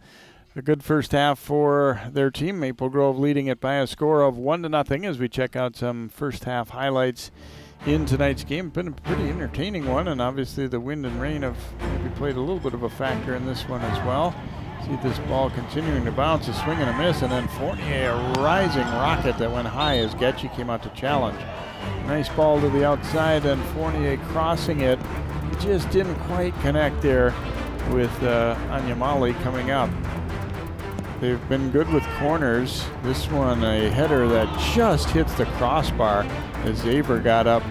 good first half for their team. Maple Grove leading it by a score of 1-0 as we check out some first half highlights in tonight's game. Been a pretty entertaining one, and obviously the wind and rain have maybe played a little bit of a factor in this one as well. See this ball continuing to bounce, a swing and a miss, and then Fournier, a rising rocket that went high as Getchy came out to challenge. Nice ball to the outside, and Fournier crossing it. Just didn't quite connect there with Anyamali coming up. They've been good with corners. This one, a header that just hits the crossbar as Xavier got up,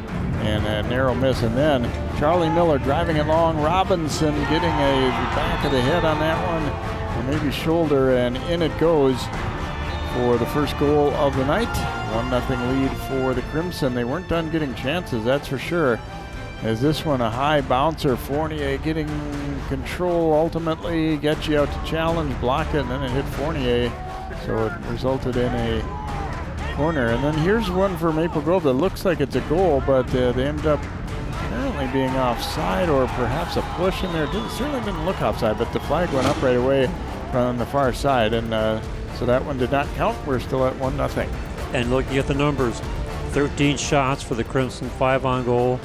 and a narrow miss. And then Charlie Miller driving it long. Robinson getting a back of the head on that one, or maybe shoulder, and in it goes for the first goal of the night. 1-0 lead for the Crimson. They weren't done getting chances, that's for sure. As this one, a high bouncer, Fournier getting control ultimately, gets you out to challenge, block it, and then it hit Fournier. So it resulted in a corner. And then here's one for Maple Grove that looks like it's a goal, but they end up apparently being offside, or perhaps a push in there. Certainly didn't look offside, but the flag went up right away on the far side, and so that one did not count. We're still at 1-0. And looking at the numbers, 13 shots for the Crimson, 5 on goal,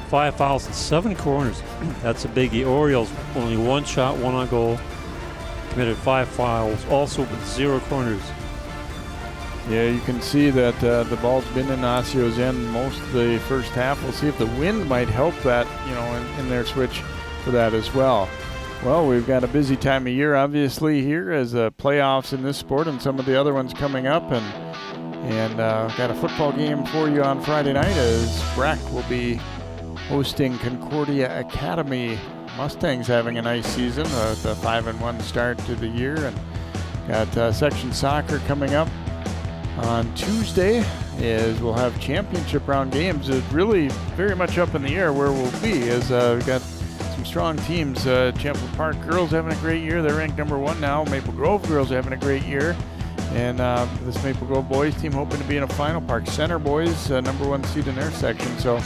5 fouls and 7 corners. That's a biggie. Orioles only 1 shot, 1 on goal. committed 5 fouls, also with 0 corners. Yeah, you can see that the ball's been in Osseo's end most of the first half. We'll see if the wind might help that, in their switch for that as well. Well, we've got a busy time of year, obviously, here as playoffs in this sport and some of the other ones coming up. And got a football game for you on Friday night as Breck will be hosting Concordia Academy. Mustangs having a nice season, the 5-1 start to the year. And got section soccer coming up on Tuesday, as we'll have championship round games. It's really very much up in the air where we'll be, as we've got some strong teams. Champlain Park girls having a great year. They're ranked number 1 now. Maple Grove girls are having a great year. And this Maple Grove boys team hoping to be in a final. Park Center boys, number 1 seed in their section. So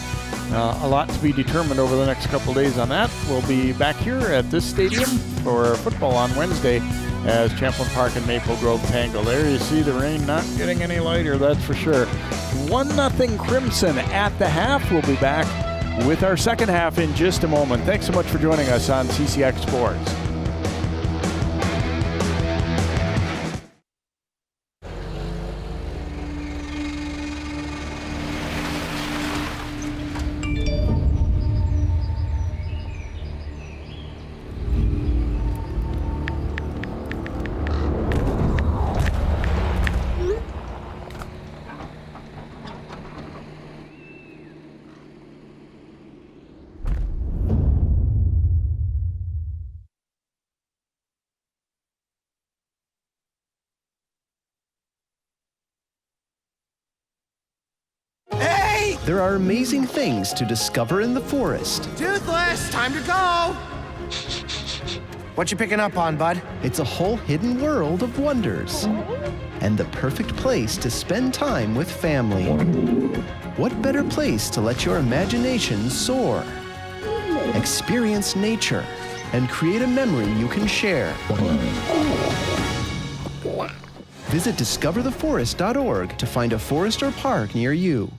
a lot to be determined over the next couple days on that. We'll be back here at this stadium for football on Wednesday as Champlain Park and Maple Grove tangle. There you see the rain not getting any lighter, that's for sure. 1-0 Crimson at the half. We'll be back with our second half in just a moment. Thanks so much for joining us on CCX Sports. There are amazing things to discover in the forest. Toothless, time to go! What you picking up on, bud? It's a whole hidden world of wonders. And the perfect place to spend time with family. What better place to let your imagination soar? Experience nature and create a memory you can share. Visit discovertheforest.org to find a forest or park near you.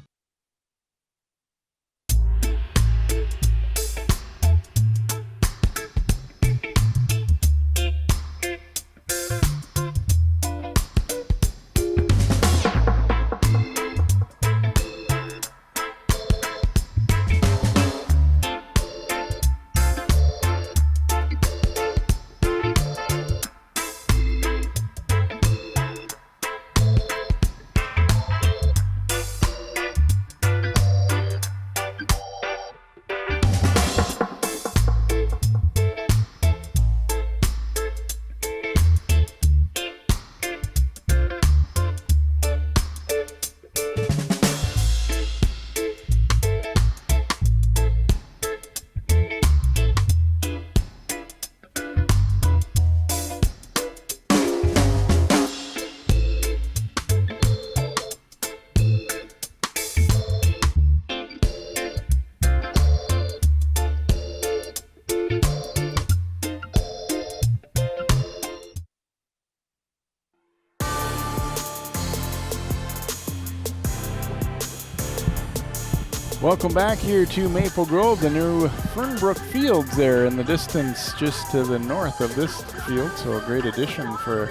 Welcome back here to Maple Grove, the new Fernbrook Fields there in the distance just to the north of this field. So a great addition for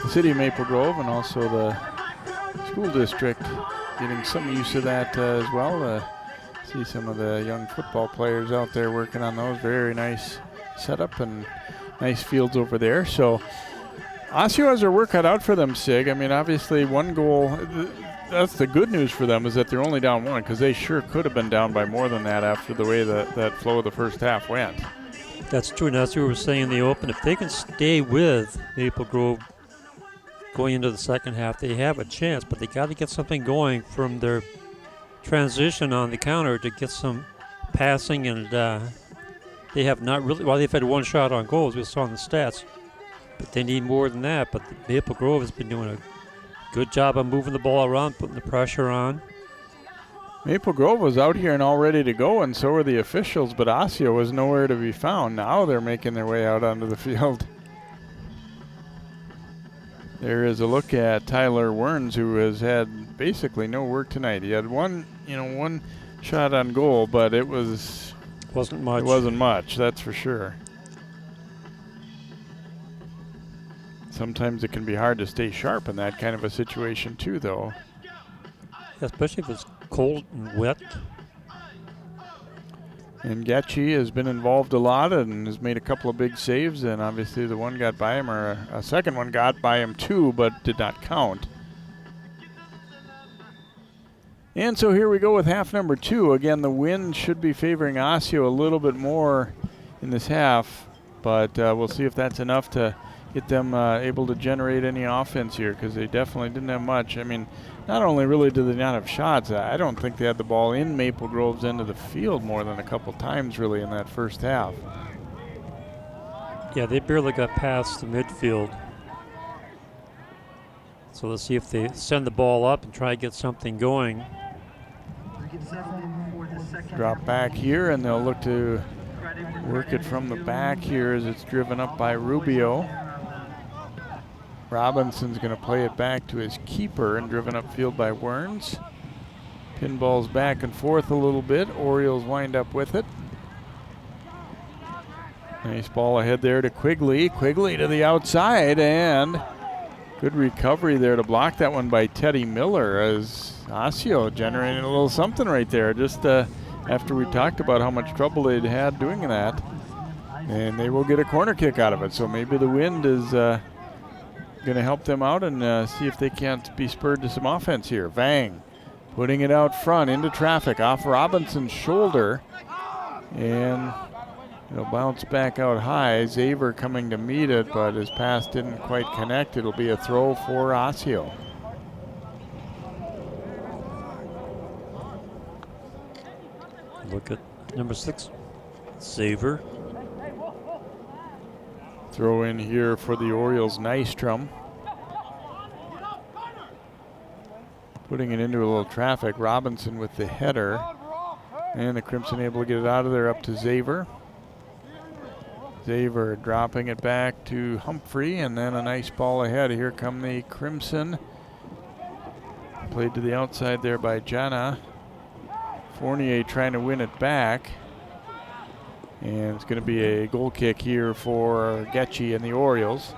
the city of Maple Grove and also the school district getting some use of that as well. See some of the young football players out there working on those. Very nice setup and nice fields over there. So Osseo has their work cut out for them, Sig. I mean, obviously one goal. That's the good news for them, is that they're only down 1, because they sure could have been down by more than that after the way that flow of the first half went. That's true, and that's what we were saying in the open. If they can stay with Maple Grove going into the second half, they have a chance, but they got to get something going from their transition on the counter to get some passing, and they have not really, well, they've had 1 shot on goal, as we saw in the stats, but they need more than that. But Maple Grove has been doing a good job of moving the ball around, putting the pressure on. Maple Grove was out here and all ready to go, and so were the officials, but Osseo was nowhere to be found. Now they're making their way out onto the field. There is a look at Tyler Werns, who has had basically no work tonight. He had one shot on goal, but it wasn't much. It wasn't much, that's for sure. Sometimes it can be hard to stay sharp in that kind of a situation too, though. Especially if it's cold and wet. And Getchy has been involved a lot and has made a couple of big saves, and obviously the one got by him, or a second one got by him too, but did not count. And so here we go with half number 2. Again, the wind should be favoring Osseo a little bit more in this half, but we'll see if that's enough to get them able to generate any offense here, because they definitely didn't have much. I mean, not only really did they not have shots, I don't think they had the ball in Maple Grove's end of the field more than a couple times really in that first half. Yeah, they barely got past the midfield. So let's see if they send the ball up and try to get something going. Drop back here, and they'll look to work it from the back here as it's driven up by Rubio. Robinson's going to play it back to his keeper and driven upfield by Werns. Pinballs back and forth a little bit. Orioles wind up with it. Nice ball ahead there to Quigley. Quigley to the outside, and good recovery there to block that one by Teddy Miller, as Osseo generated a little something right there just after we talked about how much trouble they'd had doing that. And they will get a corner kick out of it, so maybe the wind is going to help them out and see if they can't be spurred to some offense here. Vang putting it out front into traffic off Robinson's shoulder, and it'll bounce back out high. Xaver coming to meet it, but his pass didn't quite connect. It'll be a throw for Osseo. Look at number 6, Xaver. Throw in here for the Orioles, Nystrom. Putting it into a little traffic. Robinson with the header. And the Crimson able to get it out of there up to Xaver. Xaver dropping it back to Humphrey, and then a nice ball ahead. Here come the Crimson. Played to the outside there by Jana. Fournier trying to win it back. And it's going to be a goal kick here for Getchy and the Orioles.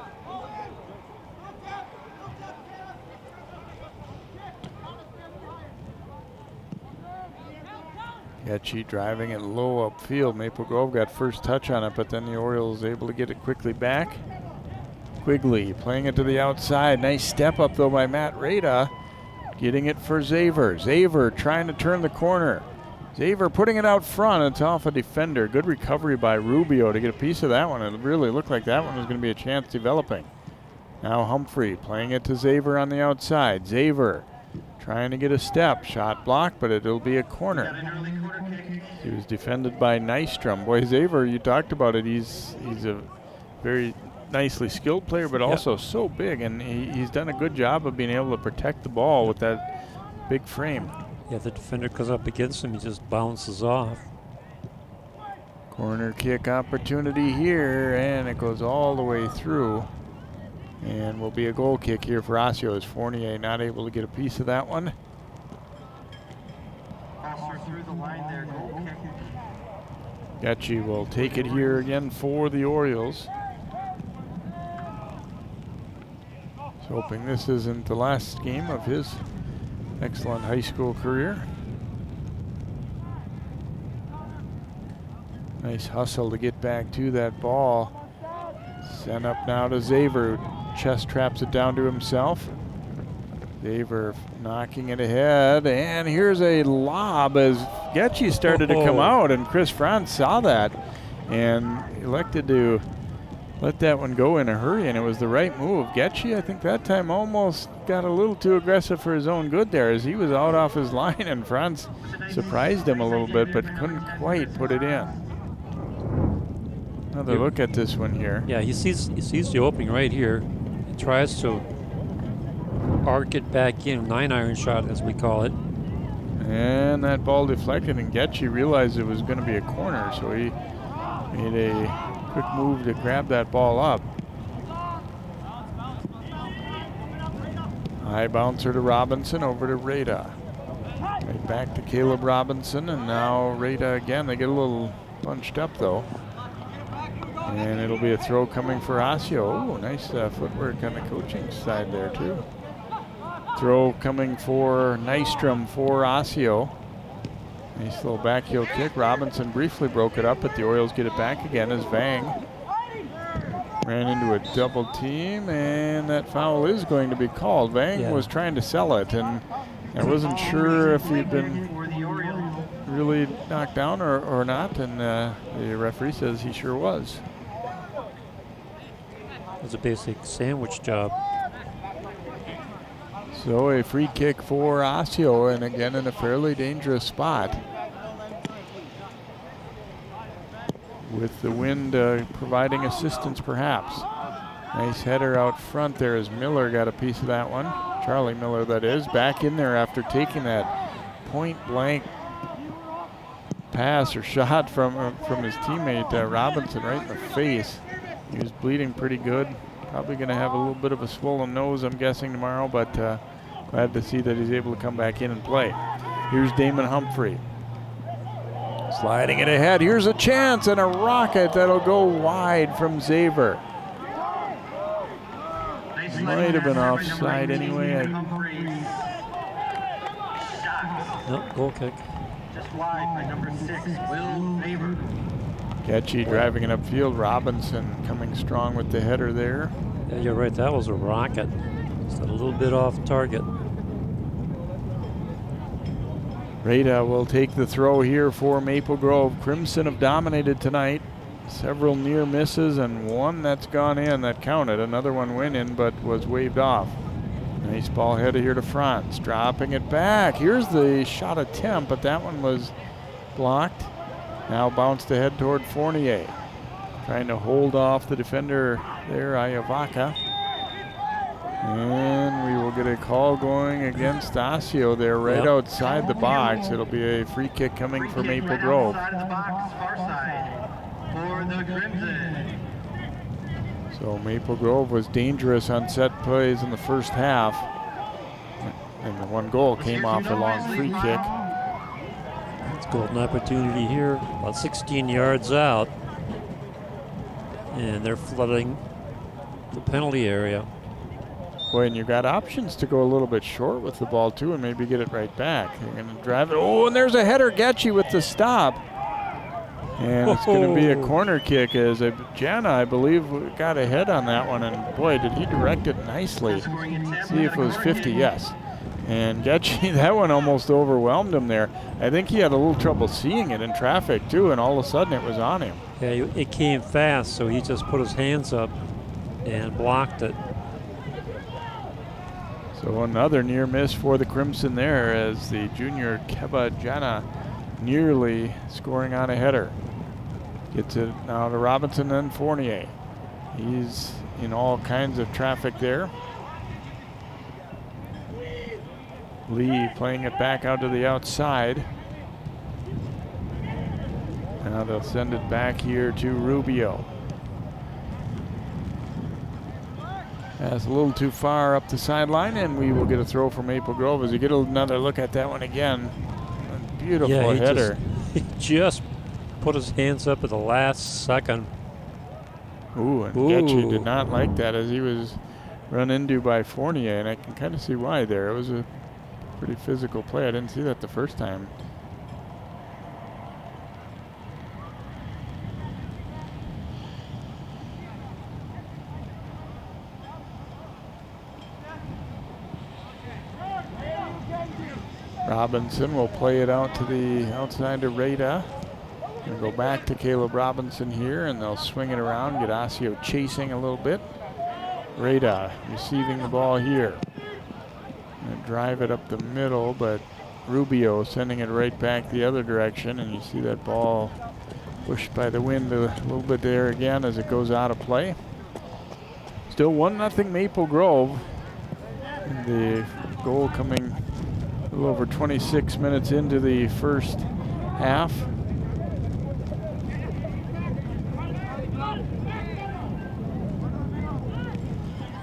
Getchy driving it low upfield. Maple Grove got first touch on it, but then the Orioles able to get it quickly back. Quigley playing it to the outside. Nice step up though by Matt Rada. Getting it for Xaver. Xaver trying to turn the corner. Xaver putting it out front. It's off a defender. Good recovery by Rubio to get a piece of that one. It really looked like that one was going to be a chance developing. Now Humphrey playing it to Xaver on the outside. Xaver trying to get a step. Shot blocked, but it'll be a corner. He was defended by Nystrom. Boy, Xaver, you talked about it. He's a very nicely skilled player, but also so big, and he's done a good job of being able to protect the ball with that big frame. Yeah, the defender goes up against him, he just bounces off. Corner kick opportunity here, and it goes all the way through. And will be a goal kick here for Osseo, as Fournier not able to get a piece of that one. Through the line there, goal kick. Getchy will take it here again for the Orioles. He's hoping this isn't the last game of his excellent high school career. Nice hustle to get back to that ball. Sent up now to Xaver. Chest traps it down to himself. Xaver knocking it ahead, and here's a lob as Getchy started to come out, and Chris Franz saw that and elected to let that one go in a hurry, and it was the right move. Getchy, I think that time almost got a little too aggressive for his own good there, as he was out off his line, and Franz surprised him a little bit but couldn't quite put it in. Another look at this one here. Yeah, he sees the opening right here. He tries to arc it back in, 9-iron shot as we call it. And that ball deflected, and Getchy realized it was going to be a corner, so he made a quick move to grab that ball up. High bouncer to Robinson, over to Rada. Right back to Caleb Robinson, and now Rada again. They get a little bunched up though. And it'll be a throw coming for Osseo. Oh, nice footwork on the coaching side there too. Throw coming for Nystrom for Osseo. Nice little back heel kick. Robinson briefly broke it up, but the Orioles get it back again as Vang ran into a double team, and that foul is going to be called. Vang was trying to sell it, and I wasn't sure if he'd been really knocked down or not, and the referee says he sure was. It was a basic sandwich job. So a free kick for Osseo, and again in a fairly dangerous spot. With the wind providing assistance perhaps. Nice header out front there as Miller got a piece of that one. Charlie Miller, that is, back in there after taking that point blank pass or shot from his teammate Robinson right in the face. He was bleeding pretty good. Probably going to have a little bit of a swollen nose, I'm guessing, tomorrow, but glad to see that he's able to come back in and play. Here's Damon Humphrey. Sliding it ahead. Here's a chance and a rocket that'll go wide from Zaver. Might have been offside anyway. Nope, goal kick. Just wide by number 6, Will Zaver. Getchy driving it upfield. Robinson coming strong with the header there. Yeah, you're right. That was a rocket. Just a little bit off target. Rada will take the throw here for Maple Grove. Crimson have dominated tonight. Several near misses and one that's gone in that counted. Another one went in but was waved off. Nice ball headed here to Franz. Dropping it back. Here's the shot attempt, but that one was blocked. Now bounced ahead toward Fournier. Trying to hold off the defender there, Ayavaca. And we will get a call going against Osseo there right outside the box. It'll be a free kick coming for Maple Grove. Outside of the box, far side for the Crimson. So Maple Grove was dangerous on set plays in the first half. And the one goal came off a long free kick. It's a golden opportunity here, about 16 yards out. And they're flooding the penalty area. Boy, and you got options to go a little bit short with the ball too and maybe get it right back. They're going to drive it. Oh, and there's a header. Getchy with the stop. And it's going to be a corner kick as Jana, I believe, got ahead on that one. And boy, did he direct it nicely. See if it was 50, yes. And Getchy, that one almost overwhelmed him there. I think he had a little trouble seeing it in traffic too, and all of a sudden it was on him. Yeah, it came fast, so he just put his hands up and blocked it. So another near miss for the Crimson there as the junior Keba Jana nearly scoring on a header. Gets it now to Robinson and Fournier. He's in all kinds of traffic there. Lee playing it back out to the outside. Now they'll send it back here to Rubio. That's a little too far up the sideline, and we will get a throw from Maple Grove as you get another look at that one again. A beautiful header. He just put his hands up at the last second. Ooh, and Getchy did not like that as he was run into by Fournier, and I can kind of see why there. It was a pretty physical play. I didn't see that the first time. Robinson will play it out to the outside to Rada. Gonna go back to Caleb Robinson here, and they'll swing it around, get Osseo chasing a little bit. Rada receiving the ball here. Gonna drive it up the middle, but Rubio sending it right back the other direction, and you see that ball pushed by the wind a little bit there again as it goes out of play. Still 1-0 Maple Grove. And the goal coming a little over 26 minutes into the first half.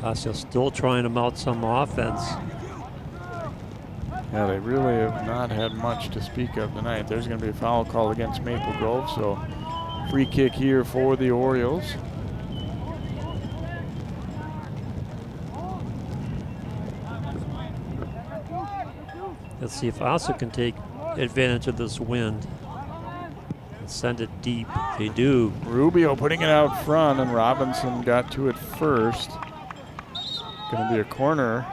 Osseo still trying to mount some offense. Yeah, they really have not had much to speak of tonight. There's going to be a foul call against Maple Grove, so Free kick here for the Orioles. Let's see if Osseo can take advantage of this wind and send it deep. They do. Rubio putting it out front, and Robinson got to it first. Going to be a corner.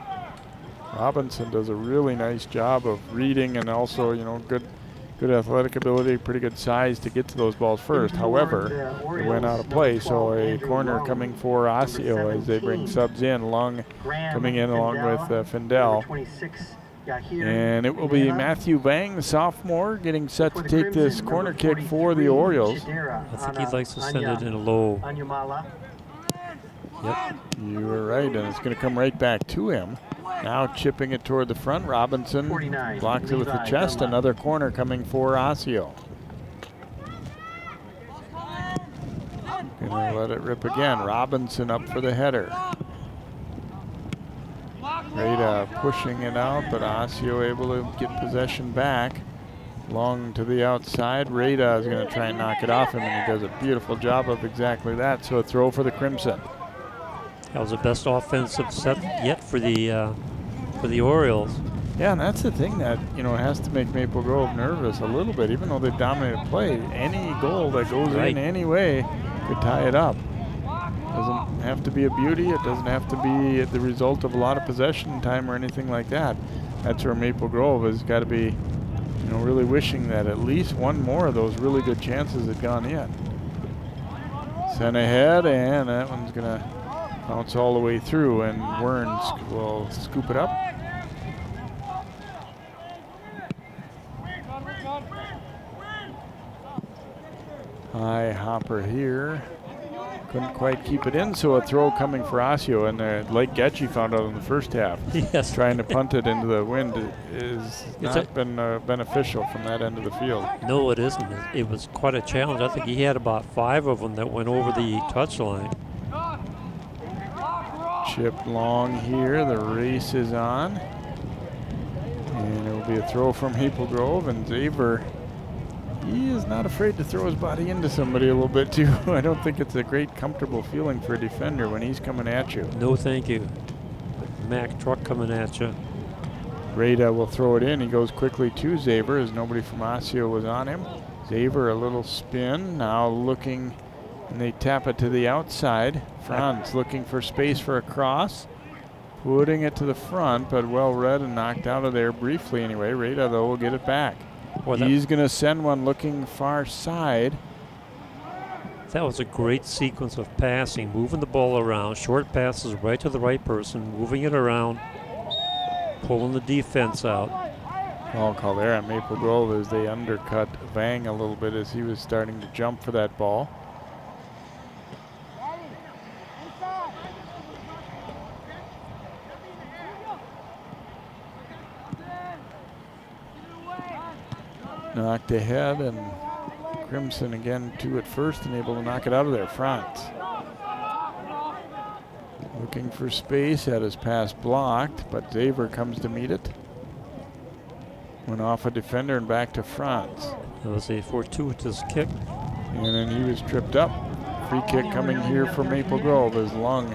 Robinson does a really nice job of reading, and also, you know, good athletic ability, pretty good size to get to those balls first. However, it went out of play, so a corner coming for Osseo as they bring subs in, coming in along with Findell. And it will be Matthew Vang, the sophomore, getting set to take this corner kick for the Orioles. I think he likes to send it in a low. Yep. You were right, and it's going to come right back to him. Now chipping it toward the front. Robinson blocks it with the chest. Another corner coming for Osseo. Gonna let it rip again. Robinson up for the header. Rada pushing it out, but Osseo able to get possession back. Long to the outside. Rada is going to try and knock it off him, and he does a beautiful job of exactly that. So a throw for the Crimson. That was the best offensive set yet for the Orioles. Yeah, and that's the thing that, you know, has to make Maple Grove nervous a little bit, even though they've dominated play. Any goal that goes in any way could tie it up. Doesn't have to be a beauty. It doesn't have to be the result of a lot of possession time or anything like that. That's where Maple Grove has got to be, you know, really wishing that at least one more of those really good chances had gone in. Sent ahead, and that one's going to bounce all the way through, and Werns will scoop it up. High hopper here. Couldn't quite keep it in, so a throw coming for Osseo, and like Getchy found out in the first half. Yes. Trying to punt it into the wind is not been beneficial from that end of the field. No, it isn't. It was quite a challenge. I think he had about 5 of them that went over the touchline. Chip long here. The race is on. And it will be a throw from Maple Grove, and Xaver, he is not afraid to throw his body into somebody a little bit too. I don't think it's a great comfortable feeling for a defender when he's coming at you. No, thank you. Mack truck coming at you. Rada will throw it in. He goes quickly to Xaver as nobody from Osseo was on him. Xaver a little spin. Now looking, and they tap it to the outside. Franz looking for space for a cross. Putting it to the front, but well read and knocked out of there briefly anyway. Rada, though, will get it back. Boy, he's going to send one looking far side. That was a great sequence of passing, moving the ball around, short passes right to the right person, moving it around, pulling the defense out. Ball call there on Maple Grove as they undercut Vang a little bit as he was starting to jump for that ball. Knocked ahead, and Crimson again to it first and able to knock it out of there. Franz looking for space, had his pass blocked, but Xaver comes to meet it. Went off a defender and back to Franz. That was a fortuitous kick. And then he was tripped up. Free kick coming here for Maple Grove as Lung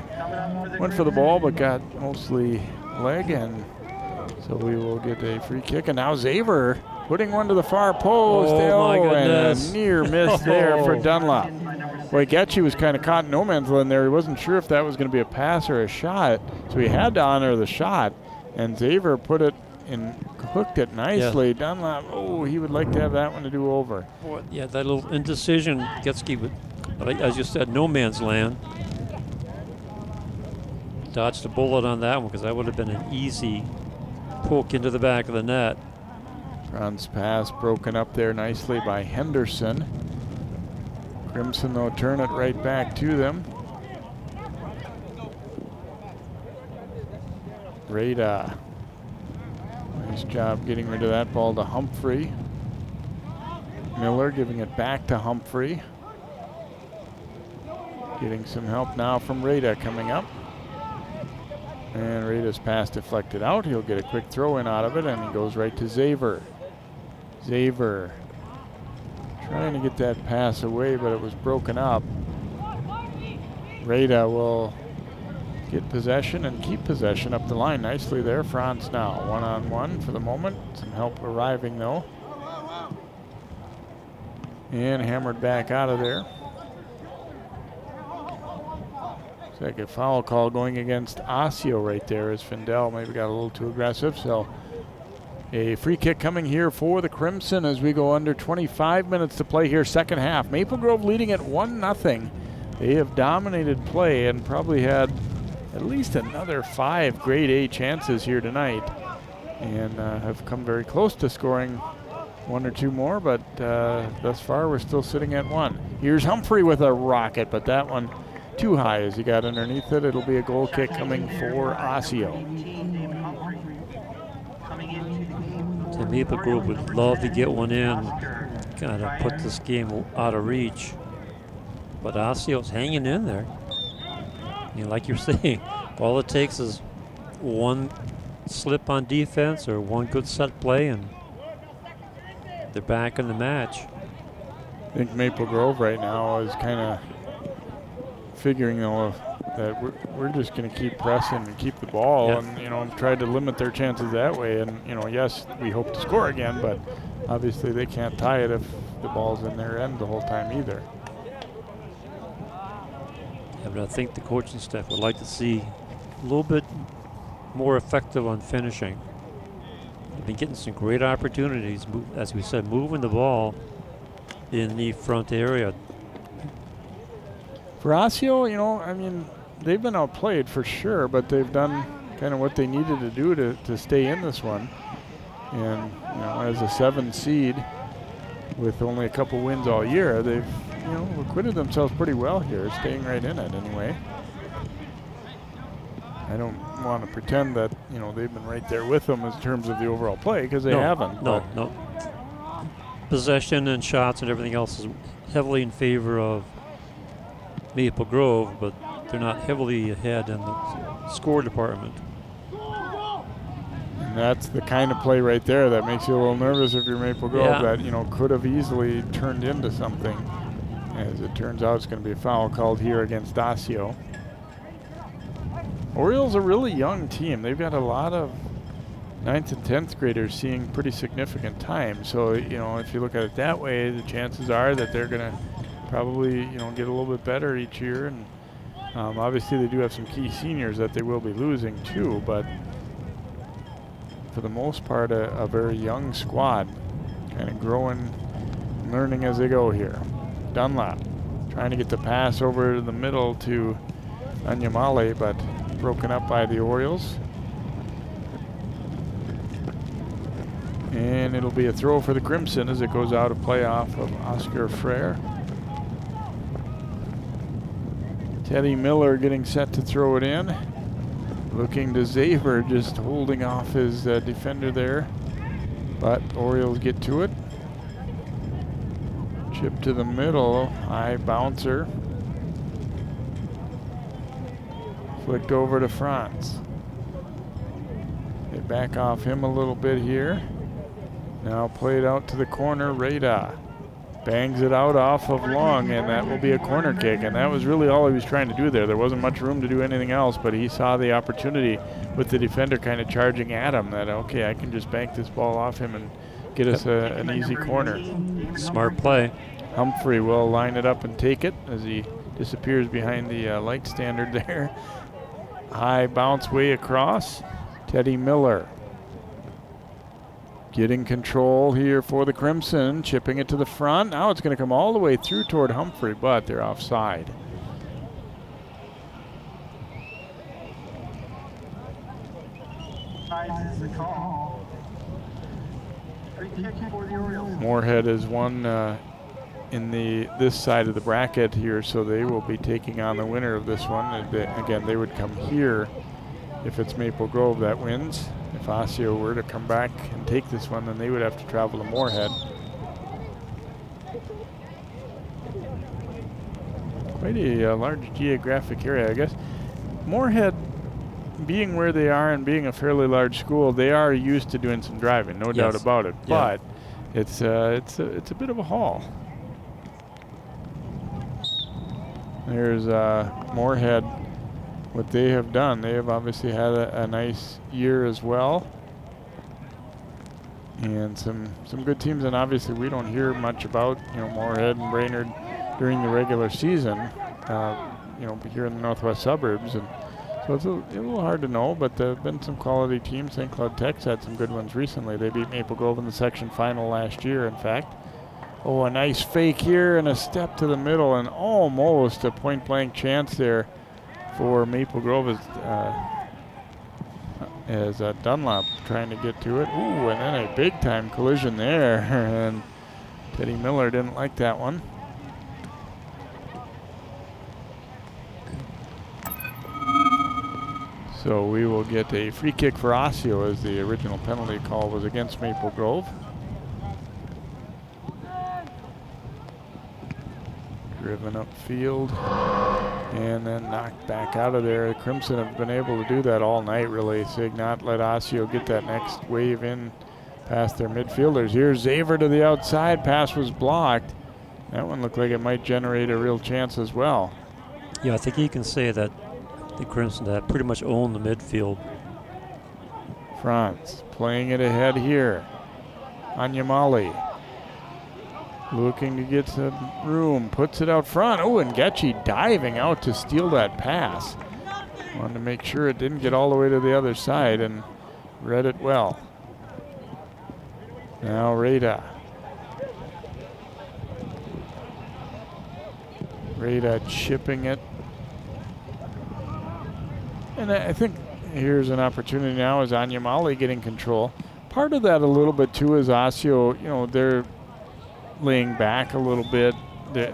went for the ball but got mostly leg, and so we will get a free kick. And now Xaver putting one to the far post. My goodness. And a near miss there for Dunlop. Boy, Getchy was kind of caught in no man's land there. He wasn't sure if that was going to be a pass or a shot, so he had to honor the shot. And Xaver put it and hooked it nicely. Yeah. Dunlop, he would like to have that one to do over. Boy, yeah, that little indecision, Getchy, as you said, no man's land. Dodged a bullet on that one because that would have been an easy poke into the back of the net. Franz pass broken up there nicely by Henderson. Crimson, though, turn it right back to them. Rada. Nice job getting rid of that ball to Humphrey. Miller giving it back to Humphrey. Getting some help now from Rada coming up. And Rada's pass deflected out. He'll get a quick throw in out of it, and he goes right to Xaver. Xaver Trying to get that pass away, but it was broken up. Rada will get possession and keep possession up the line nicely there. Franz now one-on-one for the moment. Some help arriving though. And hammered back out of there. Looks like a foul call going against Osseo right there as Findell maybe got a little too aggressive. So a free kick coming here for the Crimson as we go under 25 minutes to play here, second half. Maple Grove leading at 1-0. They have dominated play and probably had at least another 5 grade A chances here tonight, and have come very close to scoring 1 or 2 more, but thus far we're still sitting at 1. Here's Humphrey with a rocket, but that one too high as he got underneath it. It'll be a goal kick coming for Osseo. The Maple Grove would love to get one in, kind of put this game out of reach. But Osseo's hanging in there. Like you're saying, all it takes is one slip on defense or one good set play, and they're back in the match. I think Maple Grove right now is kind of figuring, that we're just going to keep pressing and keep the ball, and try to limit their chances that way. And yes, we hope to score again, but obviously they can't tie it if the ball's in their end the whole time either. Yeah, but I think the coaching staff would like to see a little bit more effective on finishing. They've been getting some great opportunities, as we said, moving the ball in the front area. For Osseo, they've been outplayed for sure, but they've done kind of what they needed to do to stay in this one. And, as a 7 seed with only a couple wins all year, they've, acquitted themselves pretty well here, staying right in it anyway. I don't want to pretend that, they've been right there with them in terms of the overall play, because they haven't. No. Possession and shots and everything else is heavily in favor of Maple Grove, but they're not heavily ahead in the score department. And that's the kind of play right there that makes you a little nervous if you're Maple Grove, that could have easily turned into something. As it turns out, it's going to be a foul called here against Osseo. Orioles a really young team. They've got a lot of 9th and 10th graders seeing pretty significant time. So, if you look at it that way, the chances are that they're going to probably, get a little bit better each year. And obviously they do have some key seniors that they will be losing too, but for the most part, a very young squad, kind of growing, learning as they go here. Dunlap trying to get the pass over to the middle to Anyamale, but broken up by the Orioles. And it'll be a throw for the Crimson as it goes out of play off of Oscar Frere. Teddy Miller getting set to throw it in. Looking to Zaver, just holding off his defender there. But Orioles get to it. Chip to the middle, high bouncer. Flicked over to Franz. They back off him a little bit here. Now played out to the corner, Rada. Bangs it out off of Long, and that will be a corner kick. And that was really all he was trying to do there. There wasn't much room to do anything else, but he saw the opportunity with the defender kind of charging at him that, okay, I can just bank this ball off him and get us an easy corner. Smart play. Humphrey will line it up and take it as he disappears behind the light standard there. High bounce way across. Teddy Miller getting control here for the Crimson, chipping it to the front. Now it's going to come all the way through toward Humphrey, but they're offside. Is the call. Free kick for the Orioles. Moorhead is one in this side of the bracket here, so they will be taking on the winner of this one. And they would come here if it's Maple Grove that wins. If Osseo were to come back and take this one, then they would have to travel to Moorhead. Quite a large geographic area, I guess. Moorhead, being where they are and being a fairly large school, they are used to doing some driving, no doubt about it. Yeah. But it's a bit of a haul. There's Moorhead. What they have done, they have obviously had a nice year as well. And some good teams, and obviously we don't hear much about, you know, Moorhead and Brainerd during the regular season, you know, here in the northwest suburbs. And so it's a little hard to know, but there have been some quality teams. St. Cloud Tech's had some good ones recently. They beat Maple Grove in the section final last year, in fact. Oh, a nice fake here and a step to the middle, and almost a point-blank chance there for Maple Grove as Dunlop trying to get to it. Ooh, and then a big-time collision there, and Teddy Miller didn't like that one. So we will get a free kick for Osseo, as the original penalty call was against Maple Grove. Driven upfield and then knocked back out of there. Crimson have been able to do that all night, really. Sig not let Osseo get that next wave in past their midfielders. Here's Xaver to the outside. Pass was blocked. That one looked like it might generate a real chance as well. Yeah, I think you can say that the Crimson that pretty much own the midfield. Franz playing it ahead here. Anyamali looking to get some room, puts it out front. Oh, and Getchy diving out to steal that pass. Wanted to make sure it didn't get all the way to the other side, and read it well. Now Rada. Rada chipping it. And I think here's an opportunity now is Anyamali getting control. Part of that a little bit too is Osseo, you know, they're laying back a little bit.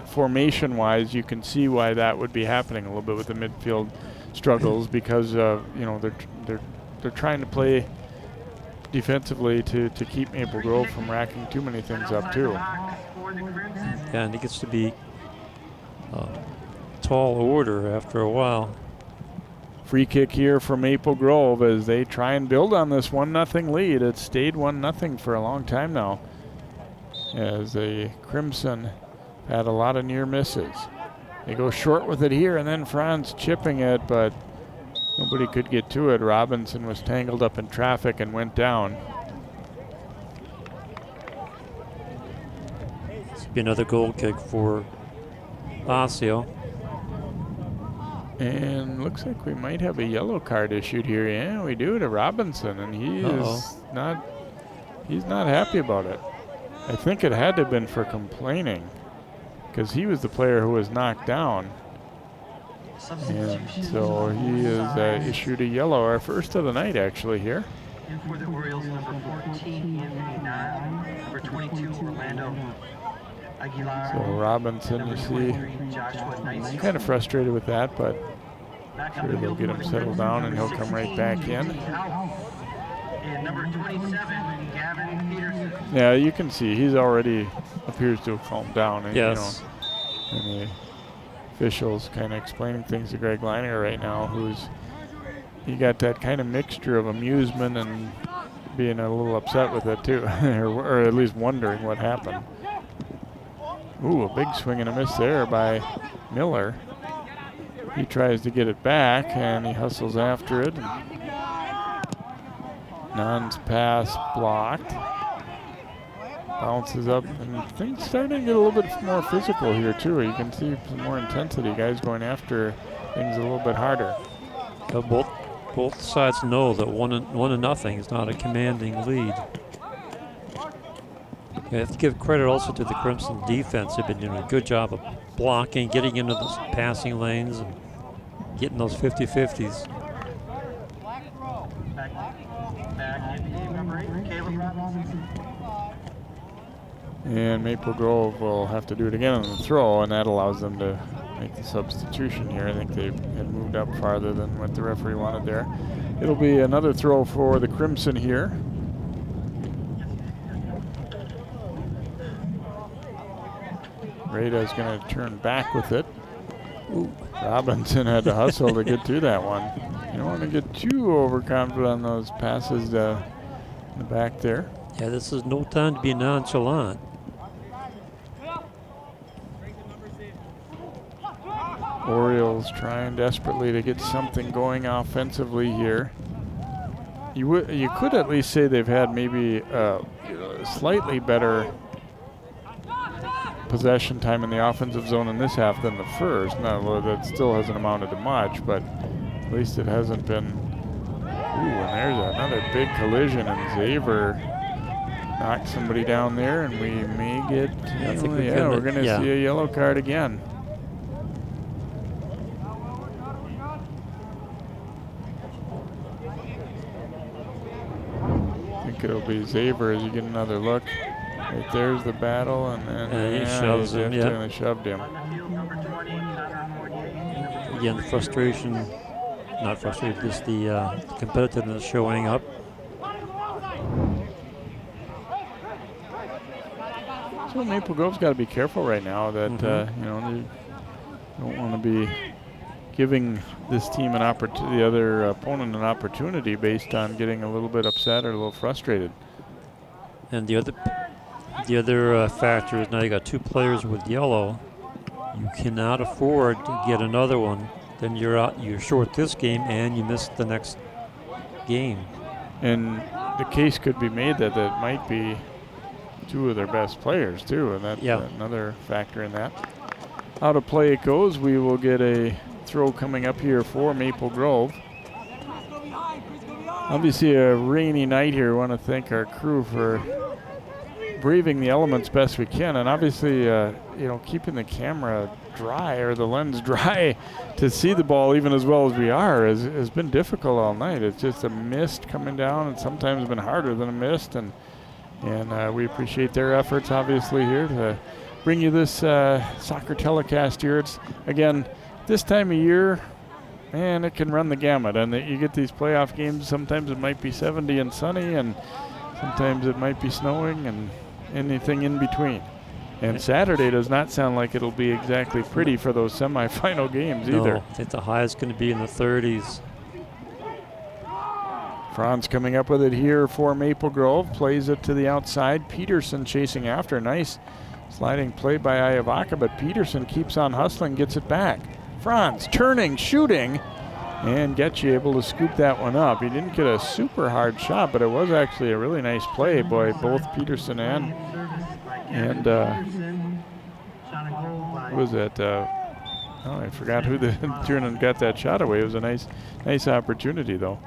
Formation-wise, you can see why that would be happening a little bit with the midfield struggles, because you know, they're trying to play defensively to keep Maple Grove from racking too many things up too. Yeah, and it gets to be tall order after a while. Free kick here for Maple Grove as they try and build on this 1-0 lead. It's stayed 1-0 for a long time now, as a Crimson had a lot of near misses. They go short with it here, and then Franz chipping it, but nobody could get to it. Robinson was tangled up in traffic and went down. This will be another goal kick for Osseo. And looks like we might have a yellow card issued here. Yeah, we do, to Robinson, and he's not happy about it. I think it had to have been for complaining, because he was the player who was knocked down. And so he is issued a yellow, our first of the night actually here. And for the Orioles, number 14, Anthony Nile, number 22, Orlando Aguilar. So Robinson, you see, kind of frustrated with that, but sure they'll get him settled down and he'll come right back in. And number 27, Gavin Peterson. Yeah, you can see he's already appears to have calmed down. And, yes. You know, and the officials kind of explaining things to Greg Leiner right now, he got that kind of mixture of amusement and being a little upset with it too, or at least wondering what happened. Ooh, a big swing and a miss there by Miller. He tries to get it back, and he hustles after it. Nunn's pass blocked. Bounces up, and things starting to get a little bit more physical here too. You can see some more intensity. Guys going after things a little bit harder. Both sides know that 1-0 is not a commanding lead. You have to give credit also to the Crimson defense. They've been doing a good job of blocking, getting into those passing lanes, and getting those 50-50s. And Maple Grove will have to do it again on the throw, and that allows them to make the substitution here. I think they had moved up farther than what the referee wanted there. It'll be another throw for the Crimson here. Rada's going to turn back with it. Ooh, Robinson had to hustle to get to that one. You don't want to get too overconfident on those passes in the back there. Yeah, this is no time to be nonchalant. Orioles trying desperately to get something going offensively here. You could at least say they've had maybe slightly better possession time in the offensive zone in this half than the first. Now, that still hasn't amounted to much, but at least it hasn't been. Ooh, and there's another big collision, and Xavier knocked somebody down there, and we may get. We're going to see a yellow card again. I think it'll be Xavier as you get another look. Right there's the battle, and then he shoves him. They shoved him. Again, the frustration, not frustration, just the competitiveness showing up. So Maple Grove's got to be careful right now that they don't want to be giving this team an opportunity, the other opponent an opportunity based on getting a little bit upset or a little frustrated. And the other factor is now you got two players with yellow. You cannot afford to get another one. Then you're out. You're short this game, and you miss the next game. And the case could be made that that might be two of their best players too, and that's another factor in that. Out of play it goes. We will get a throw coming up here for Maple Grove. Obviously a rainy night here. We want to thank our crew for braving the elements best we can, and obviously keeping the camera dry or the lens dry to see the ball even as well as we are has been difficult all night. It's just a mist coming down, and sometimes been harder than a mist, and we appreciate their efforts obviously here to bring you this soccer telecast here. It's again this time of year, man, it can run the gamut, and you get these playoff games. Sometimes it might be 70 and sunny, and sometimes it might be snowing, and anything in between. And Saturday does not sound like it'll be exactly pretty for those semifinal games either. I think the high is going to be in the 30s. Franz coming up with it here for Maple Grove, plays it to the outside. Peterson chasing after. Nice sliding play by Iavaka, but Peterson keeps on hustling, gets it back. Franz turning, shooting, and Getchy able to scoop that one up. He didn't get a super hard shot, but it was actually a really nice play by both Peterson and who was that? I forgot who the turned and got that shot away. It was a nice opportunity though.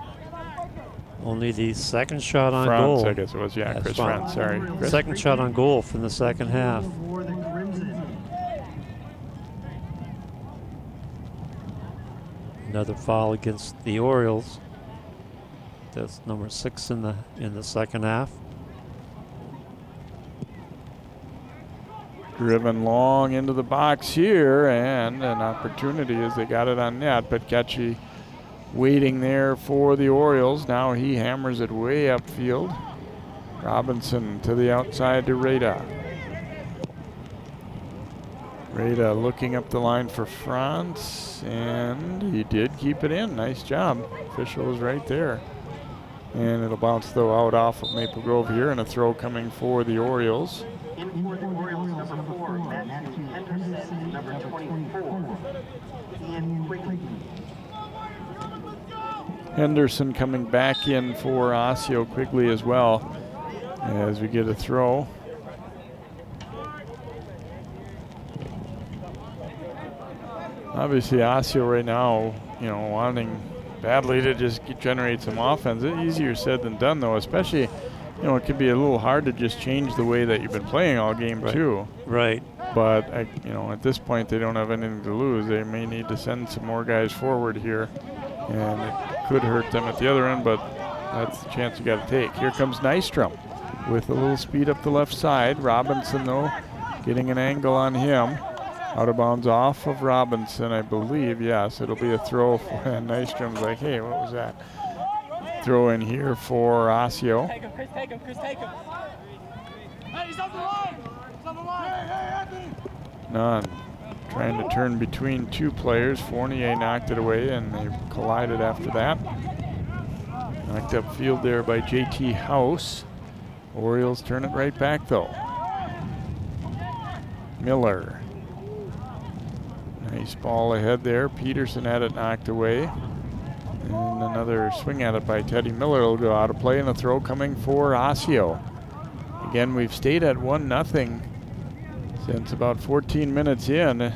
Only the second shot on Franz, goal. I guess it was, Chris Franz, sorry. Chris? Second shot on goal from the second half. Another foul against the Orioles. That's number 6 in the second half. Driven long into the box here, and an opportunity as they got it on net, but Getchy waiting there for the Orioles. Now he hammers it way upfield. Robinson to the outside to Rada. Rada looking up the line for Franz, and he did keep it in. Nice job. Official was right there. And it'll bounce though out off of Maple Grove here, and a throw coming for the Orioles. In for the Orioles, number 4, Matthew Henderson, number 24, Ian Quigley. Henderson coming back in for Osseo Quigley as well as we get a throw. Obviously Osseo right now, wanting badly to just generate some offense. It's easier said than done though, especially, it can be a little hard to just change the way that you've been playing all game too. Right. But, at this point they don't have anything to lose. They may need to send some more guys forward here, and it could hurt them at the other end, but that's the chance you got to take. Here comes Nystrom with a little speed up the left side. Robinson, though, getting an angle on him. Out of bounds off of Robinson, I believe. Yes, it'll be a throw. And Nystrom's like, hey, what was that? Throw in here for Osseo. Take him, Chris, take him. Hey, he's on the line. He's on the line. Hey, None. Trying to turn between two players. Fournier knocked it away, and they collided after that. Knocked up field there by JT House. Orioles turn it right back, though. Miller. Nice ball ahead there. Peterson had it knocked away. And another swing at it by Teddy Miller will go out of play, and a throw coming for Osseo. Again, we've stayed at 1-0 since about 14 minutes in.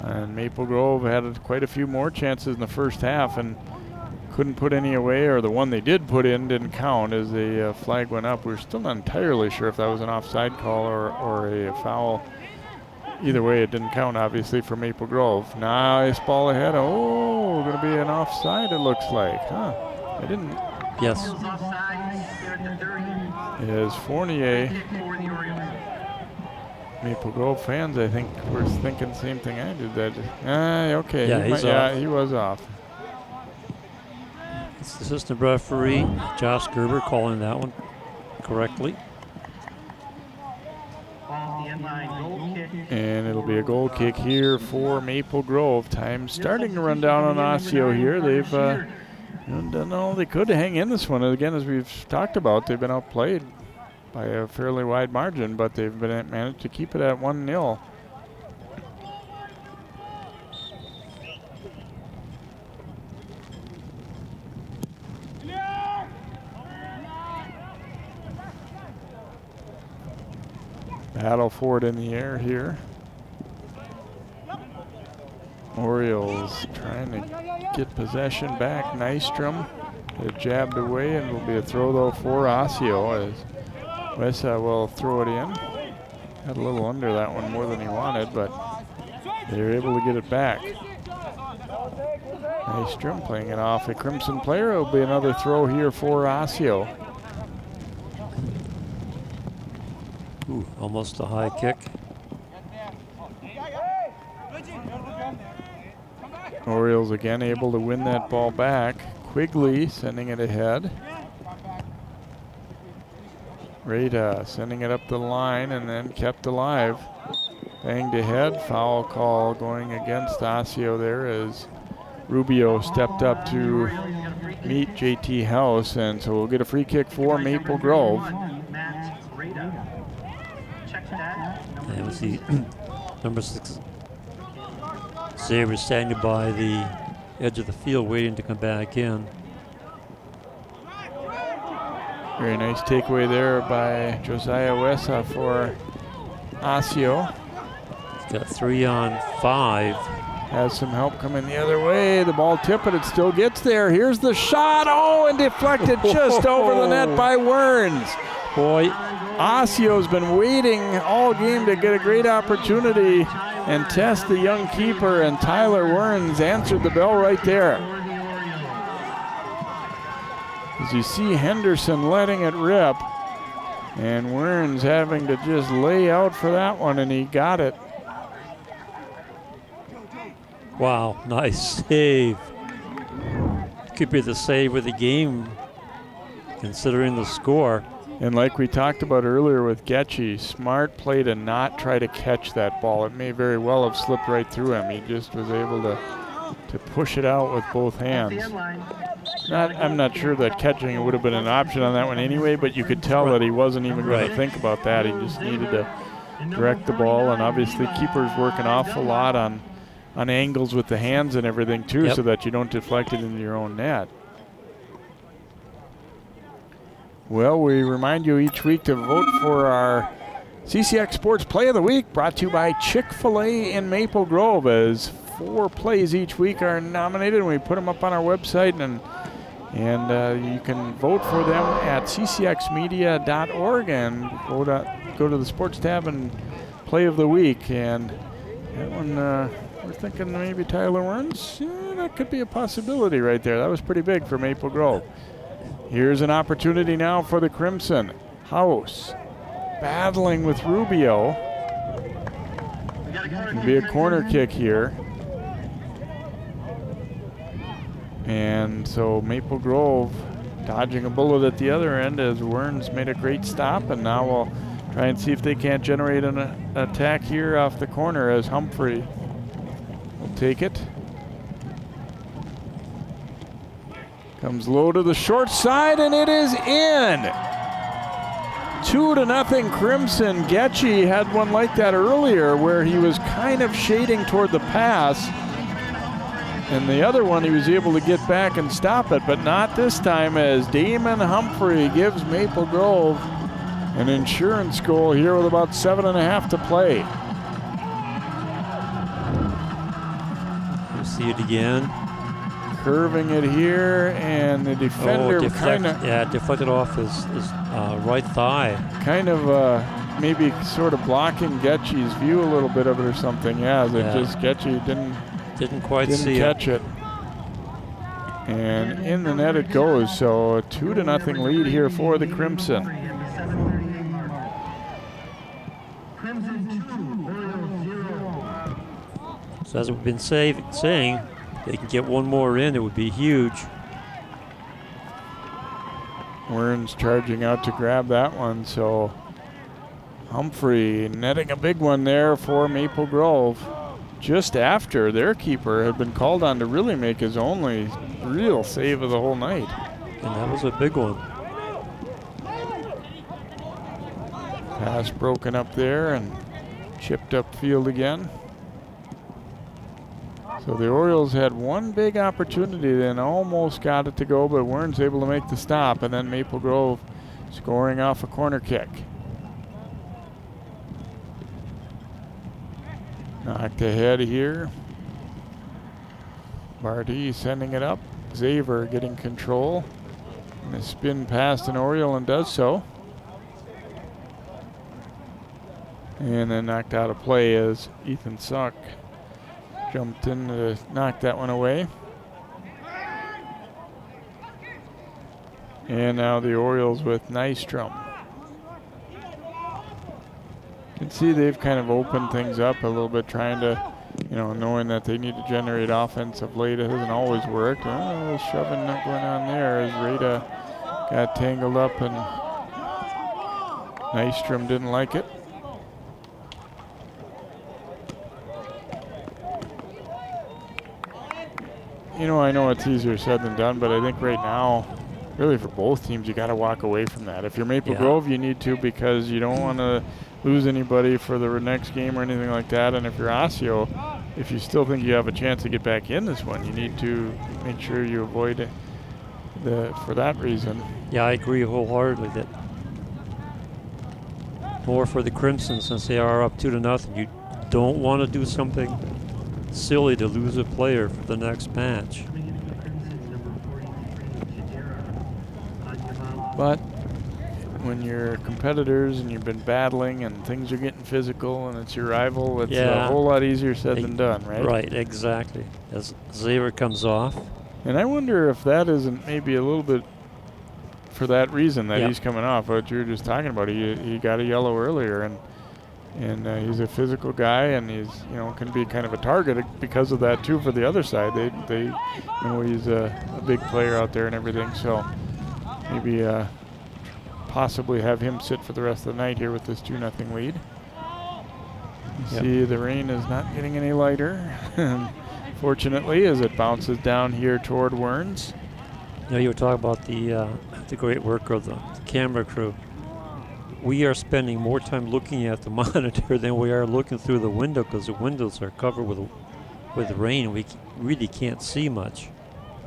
And Maple Grove had quite a few more chances in the first half and couldn't put any away, or the one they did put in didn't count as the flag went up. We're still not entirely sure if that was an offside call or a foul. Either way, it didn't count, obviously, for Maple Grove. Nice ball ahead. Oh, going to be an offside, it looks like. Huh. I didn't. Yes. Is Fournier. Maple Grove fans, I think, were thinking the same thing I did. Okay. Yeah, he's off. He was off. It's the assistant referee, Josh Gerber, calling that one correctly. And it'll be a goal kick here for Maple Grove. Time starting to run down on Osseo here. They've done all they could to hang in this one. Again, as we've talked about, they've been outplayed by a fairly wide margin, but they've managed to keep it at 1-0. Battle for it in the air here. Orioles trying to get possession back. Nystrom it jabbed away, and it'll be a throw though for Osseo as Wessa will throw it in. Had a little under that one more than he wanted, but they were able to get it back. Nystrom playing it off a Crimson player. It'll be another throw here for Osseo. Ooh, almost a high kick. Orioles again able to win that ball back. Quigley sending it ahead. Rada sending it up the line and then kept alive. Banged ahead. Foul call going against Osseo there as Rubio stepped up to meet JT House, and so we'll get a free kick for Maple Grove. And we see number 6 Xavier standing by the edge of the field waiting to come back in. Very nice takeaway there by Josiah Wessa for Osseo. He's got 3 on 5. Has some help coming the other way. The ball tipped, but it still gets there. Here's the shot. Oh, and deflected just over the net by Werns. Boy, Osseo's been waiting all game to get a great opportunity and test the young keeper, and Tyler Werns answered the bell right there. As you see Henderson letting it rip, and Werns having to just lay out for that one, and he got it. wow, nice save. Could be the save of the game, considering the score. And like we talked about earlier with Getchy, smart play to not try to catch that ball. It may very well have slipped right through him. He just was able to push it out with both hands. I'm not sure that catching it would have been an option on that one anyway, but you could tell that he wasn't even going to think about that. He just needed to direct the ball, and obviously keepers work an awful lot on angles with the hands and everything too, so that you don't deflect it into your own net. Well, we remind you each week to vote for our CCX Sports Play of the Week, brought to you by Chick-fil-A in Maple Grove, as 4 plays each week are nominated, and we put them up on our website, and you can vote for them at ccxmedia.org and go to the sports tab and Play of the Week. And that one, we're thinking maybe Tyler Werns. That could be a possibility right there. That was pretty big for Maple Grove. Here's an opportunity now for the Crimson. House battling with Rubio. It'll be a corner kick here. And so Maple Grove dodging a bullet at the other end as Werns made a great stop, and now we'll try and see if they can't generate an attack here off the corner as Humphrey will take it. Comes low to the short side, and it is in. 2-0 Crimson. Getchy had one like that earlier where he was kind of shading toward the pass. And the other one, he was able to get back and stop it, but not this time, as Damon Humphrey gives Maple Grove an insurance goal here with about 7.5 to play. You see it again. Curving it here, and the defender deflected off his right thigh. Kind of maybe sort of blocking Getchy's view a little bit of it or something. Just Getchy didn't quite see catch it. And in the net it goes. So a 2-0 lead here for the Crimson. So as we've been saying, they can get one more in, it would be huge. Wern's charging out to grab that one. So Humphrey netting a big one there for Maple Grove, just after their keeper had been called on to really make his only real save of the whole night. And that was a big one. Pass broken up there and chipped upfield again. So the Orioles had one big opportunity, then almost got it to go, but Wern's able to make the stop, and then Maple Grove scoring off a corner kick. Knocked ahead here. Barty sending it up. Xaver getting control. And a spin past an Oriole and does so. And then knocked out of play as Ethan Suck jumped in to knock that one away. And now the Orioles with Nystrom. You can see they've kind of opened things up a little bit, trying to, knowing that they need to generate offense of late. It hasn't always worked. A little shoving not going on there as Rada got tangled up and Nystrom didn't like it. I know it's easier said than done, but I think right now, really for both teams, you got to walk away from that. If you're Maple Grove, you need to, because you don't want to lose anybody for the next game or anything like that. And if you're Osseo, if you still think you have a chance to get back in this one, you need to make sure you avoid it for that reason. Yeah, I agree wholeheartedly that more for the Crimson, since they are up 2-0. You don't want to do something silly to lose a player for the next match. But when you're competitors and you've been battling and things are getting physical and it's your rival, it's a whole lot easier said than done, right? Right, exactly. As Xaver comes off. And I wonder if that isn't maybe a little bit for that reason that he's coming off. What you were just talking about, he got a yellow earlier, and he's a physical guy, and he's can be kind of a target because of that too for the other side. They know he's a big player out there and everything, so maybe possibly have him sit for the rest of the night here with this 2-0 lead. You see the rain is not getting any lighter, fortunately, as it bounces down here toward Wern's. You were talking about the great work of the camera crew. We are spending more time looking at the monitor than we are looking through the window, because the windows are covered with rain. We really can't see much.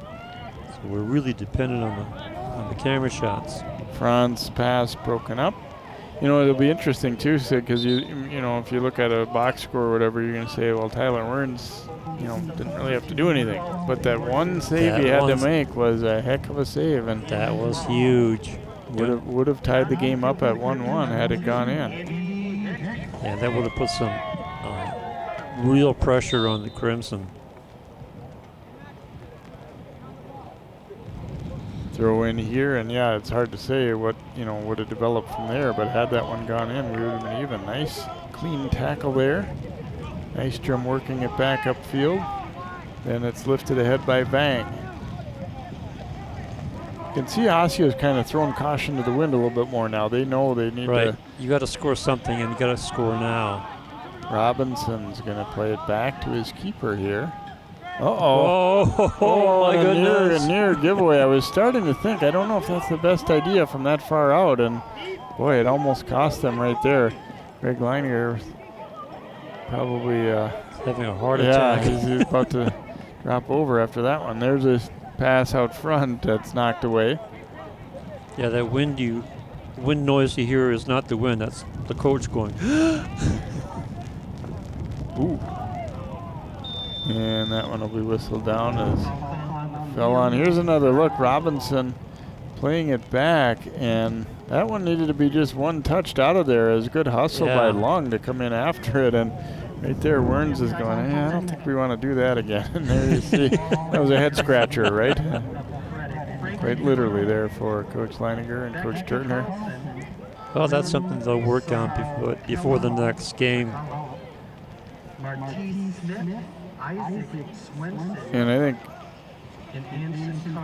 So we're really dependent on the camera shots. Franz pass broken up. It'll be interesting too, because if you look at a box score or whatever, you're going to say, well, Tyler Wern's didn't really have to do anything, but that one save he had to make was a heck of a save, and that was huge. Would have tied the game up at 1-1 had it gone in. Yeah, that would have put some real pressure on the Crimson. Throw in here, and it's hard to say what would have developed from there, but had that one gone in, we would have been even. Nice clean tackle there. Nystrom working it back upfield. Then it's lifted ahead by Vang. You can see Osseo's kind of throwing caution to the wind a little bit more now. They know they need to. You got to score something, and you got to score now. Robinson's going to play it back to his keeper here. Oh my goodness. A near giveaway. I was starting to think, I don't know if that's the best idea from that far out, and Boy, it almost cost them right there. Greg Leininger probably having a heart attack. Yeah, he's about to drop over after that one. There's a pass out front that's knocked away. Yeah, that wind noise you hear is not the wind. That's the coach going. Ooh. And that one will be whistled down as fell on. Here's another look. Robinson playing it back, and that one needed to be just one touched out of there. It was a good hustle by Long to come in after it, and right there, Werns is going, I don't think we want to do that again. And there you see, that was a head scratcher, right? Quite literally there for Coach Leininger and Coach Turner. Well, that's something they'll work on before the next game. And I think,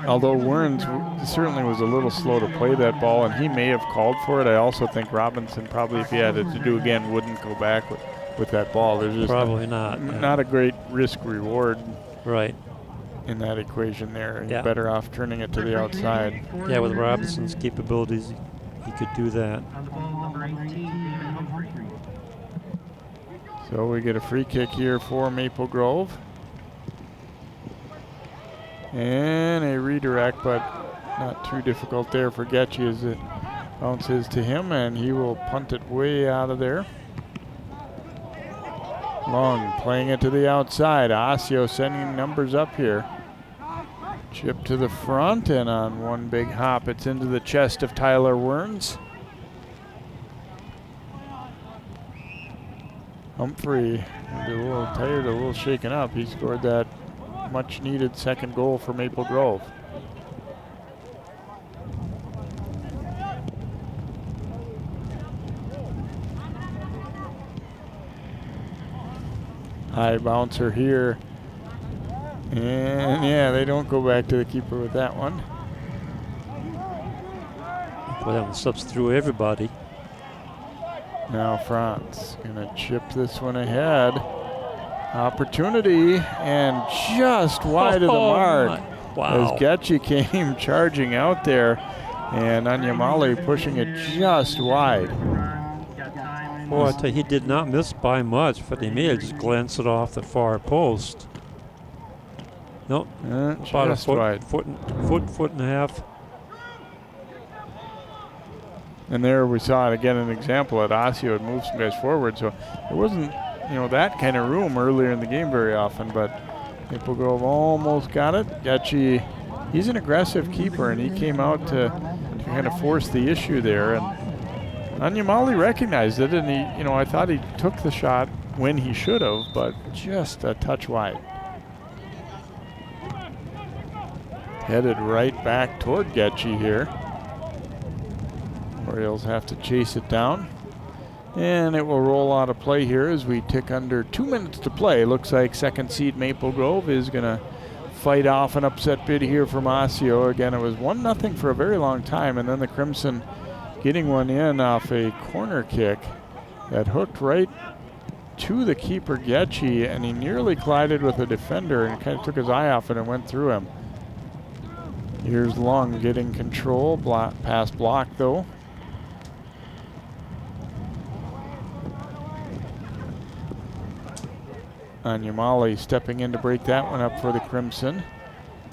although Werns certainly was a little slow to play that ball, and he may have called for it, I also think Robinson probably, if he had it to do again, wouldn't go back with that ball. There's just probably not a great risk reward in that equation there. He's better off turning it to the outside. Yeah, with Robinson's capabilities, he could do that. So we get a free kick here for Maple Grove. And a redirect, but not too difficult there for Getchy as it bounces to him, and he will punt it way out of there. Long playing it to the outside. Osseo sending numbers up here. Chip to the front, and on one big hop, it's into the chest of Tyler Werns. Humphrey, a little tired, a little shaken up. He scored that much needed second goal for Maple Grove. High bouncer here. And yeah, they don't go back to the keeper with that one. Boy, that one slips through everybody. Now France gonna chip this one ahead. Opportunity, and just wide of the mark. Wow. As Getchy came charging out there, and Anyamali pushing it just wide. Boy, I tell you, he did not miss by much, but he may have just glanced it off the far post. Nope, about a foot and a half. And there we saw it again, an example that Osseo had moved some guys forward, so it wasn't that kind of room earlier in the game very often, but Maple Grove almost got it. Getchy, he's an aggressive keeper, and he came out to kind of force the issue there, and Anyamali recognized it, and he, I thought he took the shot when he should have, but just a touch wide. Headed right back toward Getchy here. Orioles have to chase it down. And it will roll out of play here as we tick under 2 minutes to play. Looks like second seed Maple Grove is going to fight off an upset bid here from Osseo. Again, it was 1-0 for a very long time, and then the Crimson getting one in off a corner kick that hooked right to the keeper Getchy, and he nearly collided with a defender and kind of took his eye off it and went through him. Here's Long getting control, pass block though. Anyamali stepping in to break that one up for the Crimson.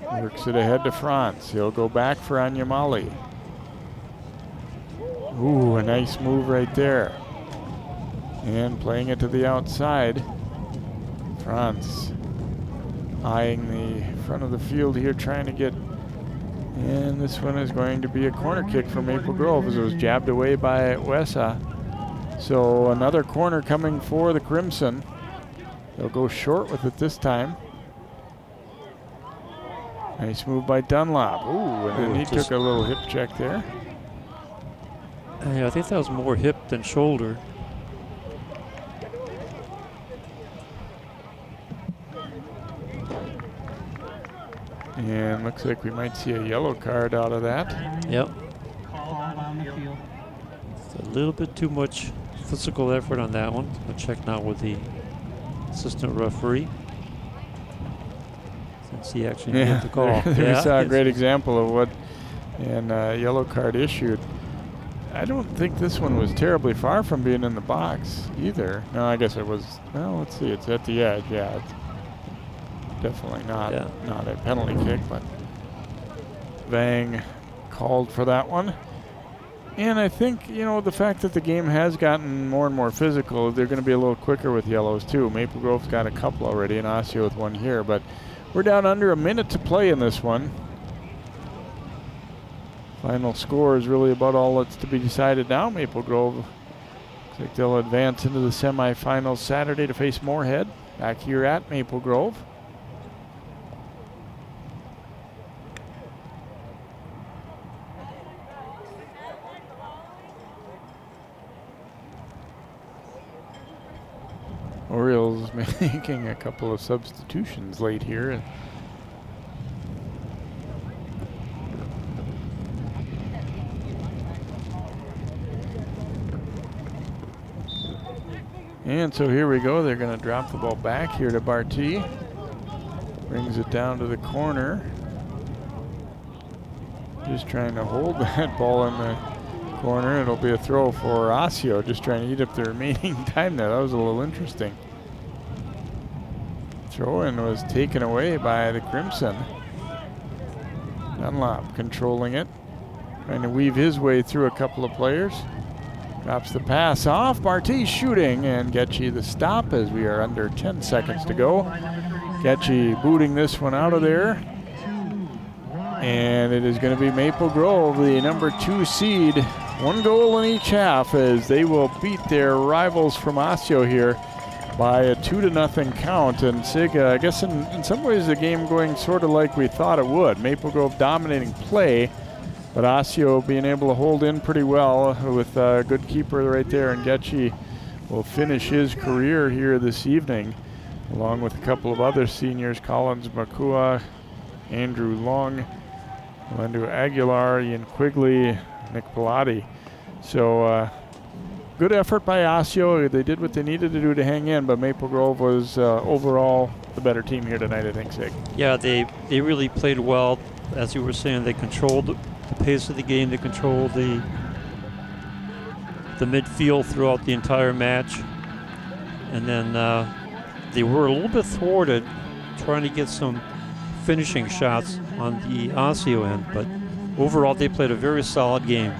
Works it ahead to France. He'll go back for Anyamali. Ooh, a nice move right there. And playing it to the outside. France eyeing the front of the field here, trying to get. And this one is going to be a corner kick for Maple Grove as it was jabbed away by Wessa. So another corner coming for the Crimson. They'll go short with it this time. Nice move by Dunlop. Ooh, and then he took a little hip check there. Yeah, I think that was more hip than shoulder. And looks like we might see a yellow card out of that. Yep. It's a little bit too much physical effort on that one. I'll check now with the assistant referee, since he actually made the call. We saw a great example of what a yellow card issued. I don't think this one was terribly far from being in the box either. No, I guess it was. Well, let's see. It's at the edge. Yeah, it's definitely not a penalty kick, but Vang called for that one. And I think, you know, the fact that the game has gotten more and more physical, they're going to be a little quicker with yellows too. Maple Grove's got a couple already, and Osseo with one here, but we're down under a minute to play in this one. Final score is really about all that's to be decided now. Maple Grove looks like they'll advance into the semifinals Saturday to face Moorhead back here at Maple Grove. Orioles making a couple of substitutions late here. And so here we go. They're going to drop the ball back here to Barty. Brings it down to the corner. Just trying to hold that ball in the corner. It'll be a throw for Osseo, just trying to eat up the remaining time there. That was a little interesting. Throw-in was taken away by the Crimson. Dunlop controlling it. Trying to weave his way through a couple of players. Drops the pass off. Barty shooting, and Getchy the stop as we are under 10 seconds to go. Getchy booting this one out of there. And it is going to be Maple Grove, the number 2 seed. 1 goal in each half as they will beat their rivals from Osseo here by a 2-0 count. And Sig, I guess in some ways the game going sort of like we thought it would. Maple Grove dominating play, but Osseo being able to hold in pretty well with a good keeper right there. And Getchy will finish his career here this evening, along with a couple of other seniors, Collins Makua, Andrew Long, Lendu Aguilar, Ian Quigley, Nick Pilati. So good effort by Osseo. They did what they needed to do to hang in, but Maple Grove was overall the better team here tonight, I think, Sig. Yeah, they really played well. As you were saying, they controlled the pace of the game. They controlled the midfield throughout the entire match. And then they were a little bit thwarted trying to get some finishing shots on the Osseo end, but overall they played a very solid game.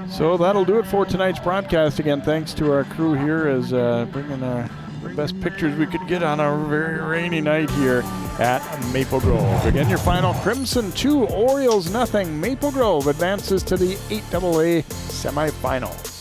So that'll do it for tonight's broadcast. Again, thanks to our crew here as bringing the best pictures we could get on a very rainy night here at Maple Grove. Again, your final: Crimson 2, Orioles nothing. Maple Grove advances to the 8AA semifinals.